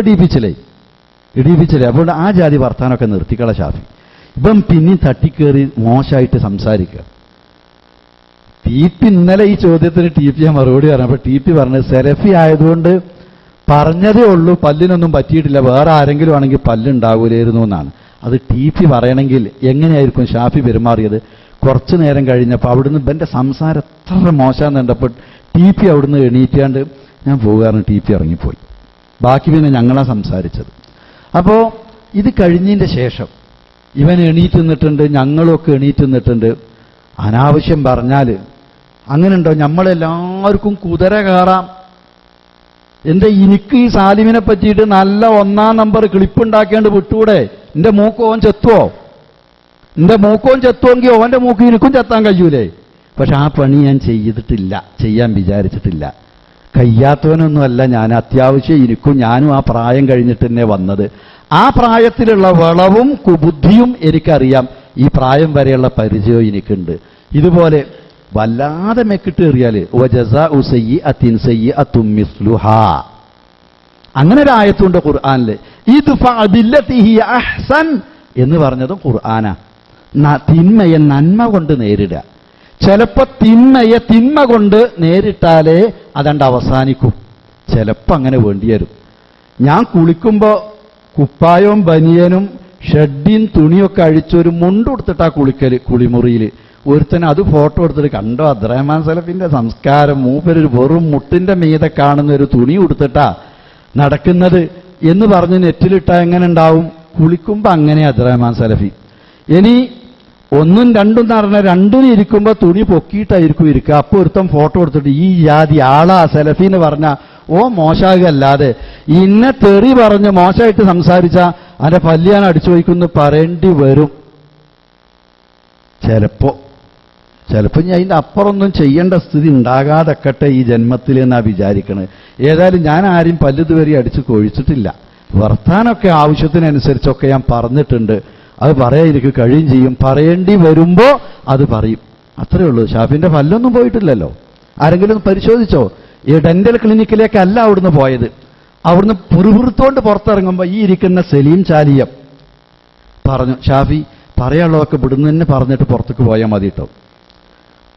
ഇടിയിപ്പിച്ചില്ലേ. അപ്പോൾ ആ ജാതി വർത്താനമൊക്കെ നിർത്തിക്കള ഷാഫി. ഇപ്പം പിന്നെയും തട്ടിക്കേറി മോശമായിട്ട് സംസാരിക്കുക. TP ഇന്നലെ ഈ ചോദ്യത്തിന് TP ഞാൻ മറുപടി പറഞ്ഞു. അപ്പൊ TP പറഞ്ഞത് സെലഫി ആയതുകൊണ്ട് പറഞ്ഞതേ ഉള്ളൂ, പല്ലിനൊന്നും പറ്റിയിട്ടില്ല, വേറെ ആരെങ്കിലും ആണെങ്കിൽ പല്ലുണ്ടാവൂലായിരുന്നു എന്നാണ്. അത് TP പറയണമെങ്കിൽ എങ്ങനെയായിരിക്കും ഷാഫി പെരുമാറിയത്? കുറച്ചു നേരം കഴിഞ്ഞപ്പോൾ അവിടുന്ന് ഇവന്റെ സംസാരം എത്ര മോശമെന്ന് കണ്ടപ്പോൾ TP അവിടുന്ന് എണീറ്റാണ്ട് ഞാൻ പോകാറുണ്ട്, TP ഇറങ്ങിപ്പോയി. ബാക്കി പിന്നെ ഞങ്ങളാ സംസാരിച്ചത്. അപ്പോൾ ഇത് കഴിഞ്ഞതിൻ്റെ ശേഷം ഇവൻ എണീറ്റ് നിന്നിട്ടുണ്ട്, ഞങ്ങളൊക്കെ എണീറ്റ് നിന്നിട്ടുണ്ട്. അനാവശ്യം പറഞ്ഞാൽ അങ്ങനെയുണ്ടോ? നമ്മളെല്ലാവർക്കും കുതിര കയറാം. എന്താ എനിക്ക് ഈ സാലിമിനെ പറ്റിയിട്ട് നല്ല 1-ാം നമ്പർ ക്ലിപ്പുണ്ടാക്കേണ്ട വിട്ടൂടെ? എന്റെ മൂക്ക് ഓൻ ചെത്തുവോ? എന്റെ മൂക്കോൻ ചെത്തുവെങ്കിൽ ഓന്റെ മൂക്ക് എനിക്കും ചെത്താൻ കഴിയൂലേ? പക്ഷെ ആ പണി ഞാൻ ചെയ്തിട്ടില്ല, ചെയ്യാൻ വിചാരിച്ചിട്ടില്ല. കയ്യാത്തവനൊന്നുമല്ല ഞാൻ, അത്യാവശ്യം ഇരിക്കും. ഞാനും ആ പ്രായം കഴിഞ്ഞിട്ട് തന്നെ വന്നത്. ആ പ്രായത്തിലുള്ള വളവും കുബുദ്ധിയും എനിക്കറിയാം. ഈ പ്രായം വരെയുള്ള പരിചയവും എനിക്കുണ്ട്. ഇതുപോലെ വല്ലാതെ മെക്കിട്ട് എറിയാൽ അങ്ങനെ ഒരു ആയത്തുണ്ട് ഖുർആനില്. അഹ്സൻ എന്ന് പറഞ്ഞതും ഖുർആനാ. തിന്മയെ നന്മ കൊണ്ട് നേരിടുക. ചിലപ്പോ തിന്മയെ തിന്മ കൊണ്ട് നേരിട്ടാലേ അതണ്ട് അവസാനിക്കും. ചിലപ്പോ അങ്ങനെ വേണ്ടി വരും. ഞാൻ കുളിക്കുമ്പോ കുപ്പായവും ബനിയനും ഷഡ്ഡിയും തുണിയൊക്കെ അഴിച്ചൊരു മുണ്ടുകൊടുത്തിട്ടാ കുളിക്കല് കുളിമുറിയിൽ. ഒരുത്തന് അത് ഫോട്ടോ എടുത്തിട്ട് കണ്ടോ അബ്ദുറഹ്മാൻ സലഫിന്റെ സംസ്കാരം, മൂപ്പരൊരു വെറും മുട്ടിന്റെ മീതെ കാണുന്ന ഒരു തുണി കൊടുത്തിട്ടാ നടക്കുന്നത് എന്ന് പറഞ്ഞ് നെറ്റിലിട്ടാ എങ്ങനെ ഉണ്ടാവും? കുളിക്കുമ്പോ അങ്ങനെ അബ്ദുറഹ്മാൻ സലഫി. ഇനി ഒന്നും രണ്ടും എന്ന് പറഞ്ഞാൽ രണ്ടിനും ഇരിക്കുമ്പോ തുണി പൊക്കിയിട്ടായിരിക്കും ഇരിക്കുക. അപ്പൊ ഒരുത്തം ഫോട്ടോ എടുത്തിട്ട് ഈ ജാതി ആളാ സലഫി എന്ന് പറഞ്ഞ മോശമാകല്ലാതെ ഇന്നെ തെറി പറഞ്ഞ് മോശമായിട്ട് സംസാരിച്ച അതിന്റെ പല്ലിയാൻ അടിച്ചു വയ്ക്കുന്നു പറയേണ്ടി വരും. ചിലപ്പോ ഞാൻ അതിന്റെ അപ്പുറമൊന്നും ചെയ്യേണ്ട സ്ഥിതി ഉണ്ടാകാതെക്കട്ടെ ഈ ജന്മത്തിൽ എന്നാ വിചാരിക്കണത്. ഏതായാലും ഞാൻ ആരും പല്ലിതുവരെ അടിച്ച് കൊഴിച്ചിട്ടില്ല. വർത്താനൊക്കെ ആവശ്യത്തിനനുസരിച്ചൊക്കെ ഞാൻ പറഞ്ഞിട്ടുണ്ട്. അത് പറയാൻ എനിക്ക് കഴിയും ചെയ്യും. പറയേണ്ടി വരുമ്പോ അത് പറയും. അത്രേ ഉള്ളൂ. ഷാഫിന്റെ പല്ലൊന്നും പോയിട്ടില്ലല്ലോ. ആരെങ്കിലും പരിശോധിച്ചോ? ഈ ഡെന്റൽ ക്ലിനിക്കിലേക്കല്ല അവിടുന്ന് പോയത്. അവിടുന്ന് പുറുപുറത്തോണ്ട് പുറത്തിറങ്ങുമ്പോൾ ഈ ഇരിക്കുന്ന സലീം ചാലിയം പറഞ്ഞു, ഷാഫി പറയാനുള്ളതൊക്കെ ഇവിടുന്ന് തന്നെ പറഞ്ഞിട്ട് പുറത്തേക്ക് പോയാൽ മതി കേട്ടോ.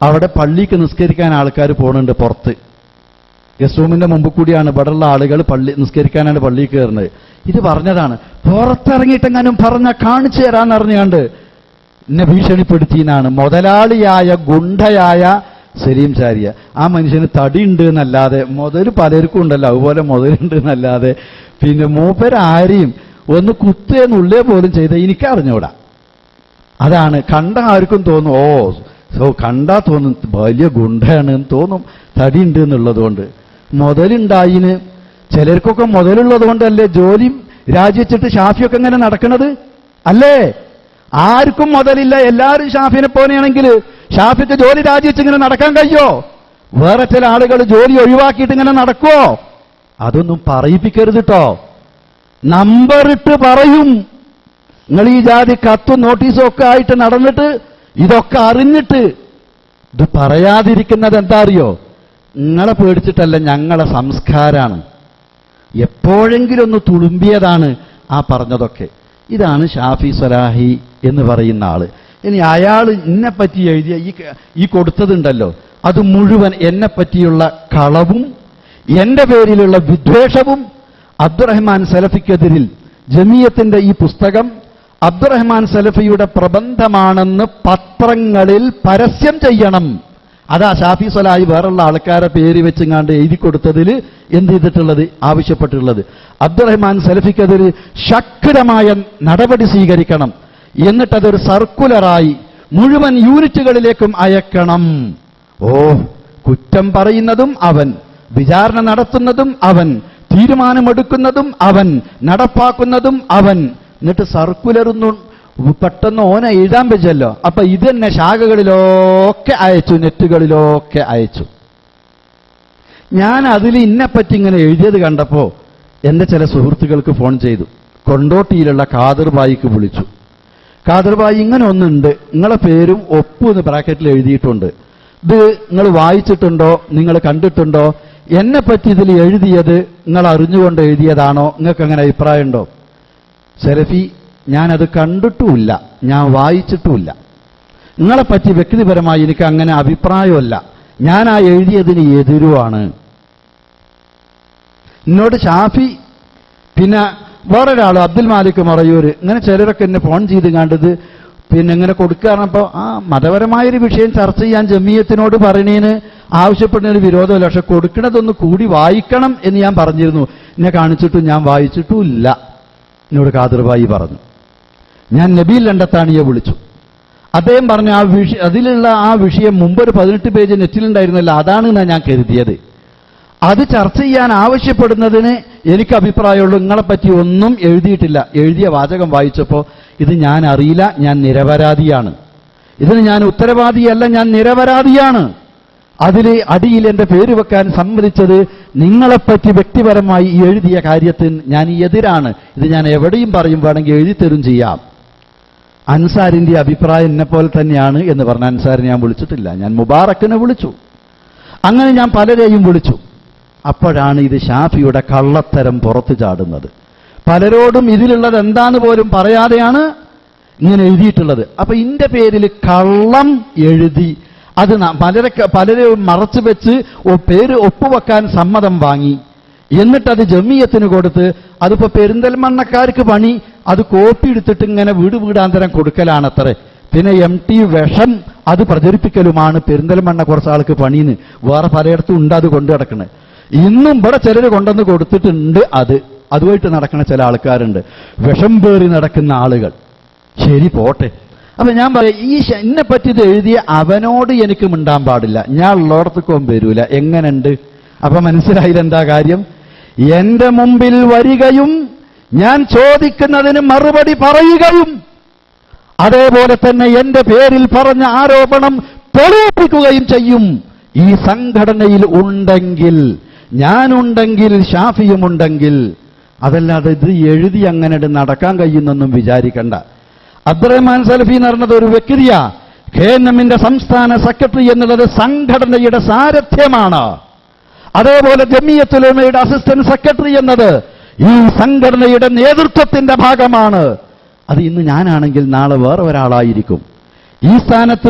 അവിടെ പള്ളിക്ക് നിസ്കരിക്കാൻ ആൾക്കാർ പോകുന്നുണ്ട് പുറത്ത്. ഗസ്റ്റ് റൂമിന്റെ മുമ്പ് കൂടിയാണ് ഇവിടെയുള്ള ആളുകൾ പള്ളി നിസ്കരിക്കാനാണ് പള്ളിയിൽ കയറുന്നത്. ഇത് പറഞ്ഞതാണ്. പുറത്തിറങ്ങിയിട്ടെങ്ങാനും പറഞ്ഞ കാണിച്ചു തരാന്നറിഞ്ഞാണ്ട് എന്നെ ഭീഷണിപ്പെടുത്തിയെന്നാണ് മുതലാളിയായ ഗുണ്ടയായ സലീം ചാരിയ. ആ മനുഷ്യന് തടിയുണ്ട് എന്നല്ലാതെ, മുതൽ പലർക്കും ഉണ്ടല്ലോ അതുപോലെ മുതലുണ്ട് എന്നല്ലാതെ പിന്നെ മൂപ്പരാരെയും ഒന്ന് കുത്തേന്നുള്ളേ പോലും ചെയ്ത എനിക്കറിഞ്ഞൂടാ. അതാണ് കണ്ട ആർക്കും തോന്നും, കണ്ടാ തോന്നും വലിയ ഗുണ്ടയാണ് എന്ന് തോന്നും, തടിയുണ്ട് എന്നുള്ളത് കൊണ്ട്. മുതലുണ്ടായിന് ചിലർക്കൊക്കെ മുതലുള്ളത് കൊണ്ടല്ലേ ജോലി രാജിവെച്ചിട്ട് ഷാഫിയൊക്കെ എങ്ങനെ നടക്കണത് അല്ലേ? ആർക്കും മുതലില്ല, എല്ലാവരും ഷാഫിനെ പോലെയാണെങ്കിൽ ഷാഫിക്ക് ജോലി രാജിവെച്ച് ഇങ്ങനെ നടക്കാൻ കഴിയോ? വേറെ ചില ആളുകൾ ജോലി ഒഴിവാക്കിയിട്ട് ഇങ്ങനെ നടക്കുവോ? അതൊന്നും പറയിപ്പിക്കരുത് കേട്ടോ. നമ്പറിട്ട് പറയും. നിങ്ങൾ ഈ ജാതി കത്തും നോട്ടീസും ഒക്കെ ആയിട്ട് നടന്നിട്ട് ഇതൊക്കെ അറിഞ്ഞിട്ട് ഇത് പറയാതിരിക്കുന്നത് എന്താ അറിയോ? നിങ്ങളെ പേടിച്ചിട്ടല്ല, ഞങ്ങളെ സംസ്കാരാണ്. എപ്പോഴെങ്കിലും ഒന്ന് തുളുമ്പിയതാണ് ആ പറഞ്ഞതൊക്കെ. ഇതാണ് ഷാഫി സ്വലാഹി എന്ന് പറയുന്ന ആള്. ഇനി അയാൾ എന്നെപ്പറ്റി എഴുതിയ ഈ കൊടുത്തതുണ്ടല്ലോ, അത് മുഴുവൻ എന്നെപ്പറ്റിയുള്ള കളവും എന്റെ പേരിലുള്ള വിദ്വേഷവും അബ്ദുറഹ്മാൻ സലഫിക്കെതിരിൽ ജമിയത്തിന്റെ ഈ പുസ്തകം അബ്ദുറഹ്മാൻ സലഫിയുടെ പ്രബന്ധമാണെന്ന് പത്രങ്ങളിൽ പരസ്യം ചെയ്യണം. അതാ ഷാഫി സ്വലാഹി വേറുള്ള ആൾക്കാരെ പേര് വെച്ചെങ്ങാണ്ട് എഴുതി കൊടുത്തതിൽ എന്ത് ചെയ്തിട്ടുള്ളത്, ആവശ്യപ്പെട്ടിട്ടുള്ളത് അബ്ദുറഹ്മാൻ സലഫിക്കെതിരെ ശക്തമായ നടപടി സ്വീകരിക്കണം. എന്നിട്ടതൊരു സർക്കുലറായി മുഴുവൻ യൂണിറ്റുകളിലേക്കും അയക്കണം. കുറ്റം പറയുന്നതും അവൻ, വിചാരണ നടത്തുന്നതും അവൻ, തീരുമാനമെടുക്കുന്നതും അവൻ, നടപ്പാക്കുന്നതും അവൻ. എന്നിട്ട് സർക്കുലറൊന്നും പെട്ടെന്ന് ഓനെ എഴുതാൻ പറ്റല്ലോ. അപ്പൊ ഇത് തന്നെ ശാഖകളിലൊക്കെ അയച്ചു, നെറ്റുകളിലൊക്കെ അയച്ചു. ഞാൻ അതിൽ ഇന്നെപ്പറ്റി ഇങ്ങനെ എഴുതിയത് കണ്ടപ്പോ എന്റെ ചില സുഹൃത്തുക്കൾക്ക് ഫോൺ ചെയ്തു. കൊണ്ടോട്ടിയിലുള്ള ഖാദർ ബായിക്ക് വിളിച്ചു. ഖാദർ ബായി ഇങ്ങനെ ഒന്നുണ്ട്, നിങ്ങളെ പേരും ഒപ്പ് എന്ന് ബ്രാക്കറ്റിൽ എഴുതിയിട്ടുണ്ട്. ഇത് നിങ്ങൾ വായിച്ചിട്ടുണ്ടോ, നിങ്ങൾ കണ്ടിട്ടുണ്ടോ? എന്നെപ്പറ്റി ഇതിൽ എഴുതിയത് നിങ്ങൾ അറിഞ്ഞുകൊണ്ട് എഴുതിയതാണോ? നിങ്ങൾക്ക് അങ്ങനെ അഭിപ്രായമുണ്ടോ? സലഫി, ഞാനത് കണ്ടിട്ടുമില്ല, ഞാൻ വായിച്ചിട്ടുമില്ല. നിങ്ങളെപ്പറ്റി വ്യക്തിപരമായി എനിക്ക് അങ്ങനെ അഭിപ്രായമല്ല. ഞാൻ ആ എഴുതിയതിന് എതിരുമാണ്. എന്നോട് ഷാഫി, പിന്നെ വേറൊരാൾ അബ്ദുൽ മാലിക് മറയൂർ, ഇങ്ങനെ ചിലരൊക്കെ എന്നെ ഫോൺ ചെയ്ത് കണ്ടത് പിന്നെ ഇങ്ങനെ കൊടുക്കാറപ്പോൾ മതപരമായൊരു വിഷയം ചർച്ച ചെയ്യാൻ ജമിയത്തിനോട് പറയണേന് ആവശ്യപ്പെടുന്നതിന് വിരോധമല്ല, പക്ഷെ കൊടുക്കണതൊന്ന് കൂടി വായിക്കണം എന്ന് ഞാൻ പറഞ്ഞിരുന്നു. എന്നെ കാണിച്ചിട്ടും ഞാൻ വായിച്ചിട്ടും ഇല്ല. എന്നോട് ഖാദർ ബായി പറഞ്ഞു. ഞാൻ നബീൽ ലണ്ടത്താണിയെ വിളിച്ചു. അദ്ദേഹം പറഞ്ഞു അതിലുള്ള ആ വിഷയം മുമ്പൊരു 18 പേജ് നെറ്റിലുണ്ടായിരുന്നല്ലോ, അതാണ് ഞാൻ കരുതിയത്. അത് ചർച്ച ചെയ്യാൻ ആവശ്യപ്പെടുന്നതിന് എനിക്ക് അഭിപ്രായമുള്ളൂ. നിങ്ങളെപ്പറ്റി ഒന്നും എഴുതിയിട്ടില്ല. എഴുതിയ വാചകം വായിച്ചപ്പോൾ ഇത് ഞാൻ അറിയില്ല, ഞാൻ നിരപരാധിയാണ്, ഇതിന് ഞാൻ ഉത്തരവാദിയല്ല, ഞാൻ നിരപരാധിയാണ്. അതിൽ അടിയിൽ എന്റെ പേര് വെക്കാൻ സമ്മതിച്ചത് നിങ്ങളെപ്പറ്റി വ്യക്തിപരമായി എഴുതിയ കാര്യത്തിന് ഞാൻ എതിരാണ്. ഇത് ഞാൻ എവിടെയും പറയും, വേണമെങ്കിൽ എഴുതിത്തരും ചെയ്യാം. അൻസാരിന്റെ അഭിപ്രായം എന്നെപ്പോലെ തന്നെയാണ് എന്ന് പറഞ്ഞ അൻസാരിനെ ഞാൻ വിളിച്ചിട്ടില്ല. ഞാൻ മുബാറക്കിനെ വിളിച്ചു. അങ്ങനെ ഞാൻ പലരെയും വിളിച്ചു. അപ്പോഴാണ് ഇത് ഷാഫിയുടെ കള്ളത്തരം പുറത്തു ചാടുന്നത്. പലരോടും ഇതിലുള്ളത് എന്താന്ന് പോലും പറയാതെയാണ് ഇങ്ങനെ എഴുതിയിട്ടുള്ളത്. അപ്പൊ ഇന്റെ പേരിൽ കള്ളം എഴുതി അത് പലരെയും മറച്ചു വെച്ച് പേര് ഒപ്പുവെക്കാൻ സമ്മതം വാങ്ങി. എന്നിട്ടത് ജമിയത്തിന് കൊടുത്ത്, അതിപ്പോ പെരിന്തൽമണ്ണക്കാർക്ക് പണി അത് കോപ്പി എടുത്തിട്ട് ഇങ്ങനെ വീടാന്തരം കൊടുക്കലാണത്രേ. പിന്നെ MT വിഷം അത് പ്രചരിപ്പിക്കലുമാണ് പെരിന്തൽമണ്ണ കുറച്ചാൾക്ക് പണിന്ന്. വേറെ പലയിടത്തും ഉണ്ട് അത് കൊണ്ടു നടക്കണേ. ഇന്നും ഇവിടെ ചിലർ കൊണ്ടുവന്ന് കൊടുത്തിട്ടുണ്ട്. അതുമായിട്ട് നടക്കുന്ന ചില ആൾക്കാരുണ്ട്, വിഷം പേറി നടക്കുന്ന ആളുകൾ. ശരി, പോട്ടെ. അപ്പൊ ഞാൻ പറയാം, എന്നെ പറ്റി ഇത് എഴുതിയ അവനോട് എനിക്ക് മിണ്ടാൻ പാടില്ല. ഞാൻ ഉള്ളോടത്തേക്കും വരൂല. എങ്ങനെയുണ്ട്? അപ്പൊ മനസ്സിലായില്ല എന്താ കാര്യം? എന്റെ മുമ്പിൽ വരികയും ഞാൻ ചോദിക്കുന്നതിന് മറുപടി പറയുകയും അതേപോലെ തന്നെ എന്റെ പേരിൽ പറഞ്ഞ ആരോപണം തെളിയിപ്പിക്കുകയും ചെയ്യും. ഈ സംഘടനയിൽ ഉണ്ടെങ്കിൽ, ഞാനുണ്ടെങ്കിൽ, ഷാഫിയുമുണ്ടെങ്കിൽ. അതല്ലാതെ ഇത് എഴുതി അങ്ങനെ നടക്കാൻ കഴിയുന്നൊന്നും വിചാരിക്കണ്ട. അബ്ദുറഹ്മാൻ സലഫി എന്ന് പറഞ്ഞത് ഒരു വ്യക്തിയാ. KNM-ന്റെ സംസ്ഥാന സെക്രട്ടറി എന്നുള്ളത് സംഘടനയുടെ സാരഥ്യമാണ്. അതേപോലെ ജമിയത്തുൽ ഉലമയുടെ അസിസ്റ്റന്റ് സെക്രട്ടറി എന്നത് ഈ സംഘടനയുടെ നേതൃത്വത്തിന്റെ ഭാഗമാണ്. അത് ഇന്ന് ഞാനാണെങ്കിൽ നാളെ വേറെ ഒരാളായിരിക്കും. ഈ സ്ഥാനത്ത്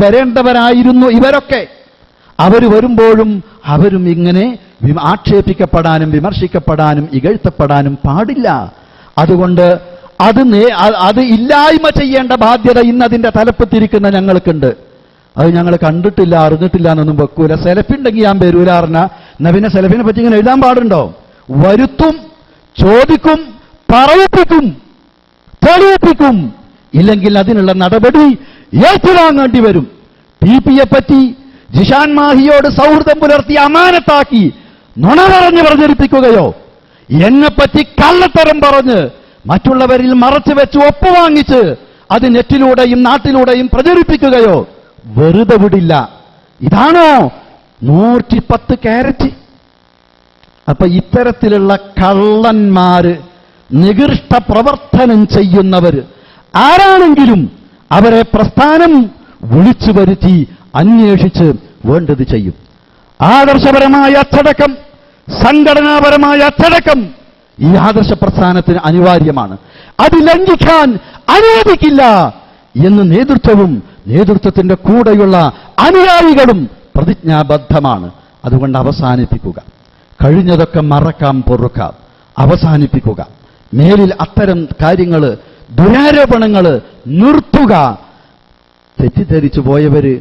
വരേണ്ടവരായിരുന്നു ഇവരൊക്കെ. അവർ വരുമ്പോഴും അവരും ഇങ്ങനെ ആക്ഷേപിക്കപ്പെടാനും വിമർശിക്കപ്പെടാനും ഇകഴ്ത്തപ്പെടാനും പാടില്ല. അതുകൊണ്ട് അത് ഇല്ലായ്മ ചെയ്യേണ്ട ബാധ്യത ഇന്ന് അതിന്റെ തലപ്പത്തിരിക്കുന്ന ഞങ്ങൾക്കുണ്ട്. അത് ഞങ്ങൾ കണ്ടിട്ടില്ല, അറിഞ്ഞിട്ടില്ല എന്നൊന്നും വെക്കൂല. സെലഫുണ്ടെങ്കിൽ ഞാൻ വരൂല അറിഞ്ഞ നബിനെ സെലഫിനെ പറ്റി ഇങ്ങനെ എഴുതാൻ പാടുണ്ടോ? വരുത്തും, ചോദിക്കും, പറയിപ്പിക്കും, തെളിയിപ്പിക്കും. ഇല്ലെങ്കിൽ അതിനുള്ള നടപടി ഏറ്റുവാങ്ങേണ്ടി വരും. TP-യെ പറ്റി ജിഷാൻ മാഹിയോട് സൗഹൃദം പുലർത്തി അമാനത്താക്കി നുണ പറഞ്ഞ് പ്രചരിപ്പിക്കുകയോ, എന്നെപ്പറ്റി കള്ളത്തരം പറഞ്ഞ് മറ്റുള്ളവരിൽ മറച്ചു വെച്ച് ഒപ്പുവാങ്ങിച്ച് അത് നെറ്റിലൂടെയും നാട്ടിലൂടെയും പ്രചരിപ്പിക്കുകയോ വെറുതെ വിടില്ല. ഇതാണോ 110 കാരറ്റ്? അപ്പൊ ഇത്തരത്തിലുള്ള കള്ളന്മാര്, നികൃഷ്ട പ്രവർത്തനം ചെയ്യുന്നവർ ആരാണെങ്കിലും അവരെ പ്രസ്ഥാനം വിളിച്ചു വരുത്തി അന്വേഷിച്ച് വേണ്ടത് ചെയ്യും. ആദർശപരമായ അച്ചടക്കം, സംഘടനാപരമായ അച്ചടക്കം ഈ ആദർശ പ്രസ്ഥാനത്തിന് അനിവാര്യമാണ്. അത് ലംഘിക്കാൻ അനുവദിക്കില്ല എന്ന് നേതൃത്വവും നേതൃത്വത്തിന്റെ കൂടെയുള്ള അനുയായികളും പ്രതിജ്ഞാബദ്ധമാണ്. അതുകൊണ്ട് അവസാനിപ്പിക്കുക. കഴിഞ്ഞതൊക്കെ മറക്കാം, പൊറുക്കാം, അവസാനിപ്പിക്കുക. മേലിൽ അത്തരം കാര്യങ്ങൾ, ദുരാരോപണങ്ങൾ നിർത്തുക. തെറ്റിദ്ധരിച്ചു പോയവര്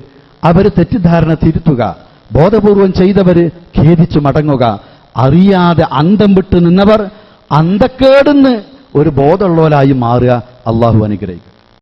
അവർ തെറ്റിദ്ധാരണ തിരുത്തുക. ബോധപൂർവം ചെയ്തവര് ഖേദിച്ചു മടങ്ങുക. അറിയാതെ അന്തം വിട്ടു നിന്നവർ അന്തക്കേടുന്ന് ഒരു ബോധമുള്ളവരായി മാറുക. അള്ളാഹു അനുഗ്രഹിക്കും.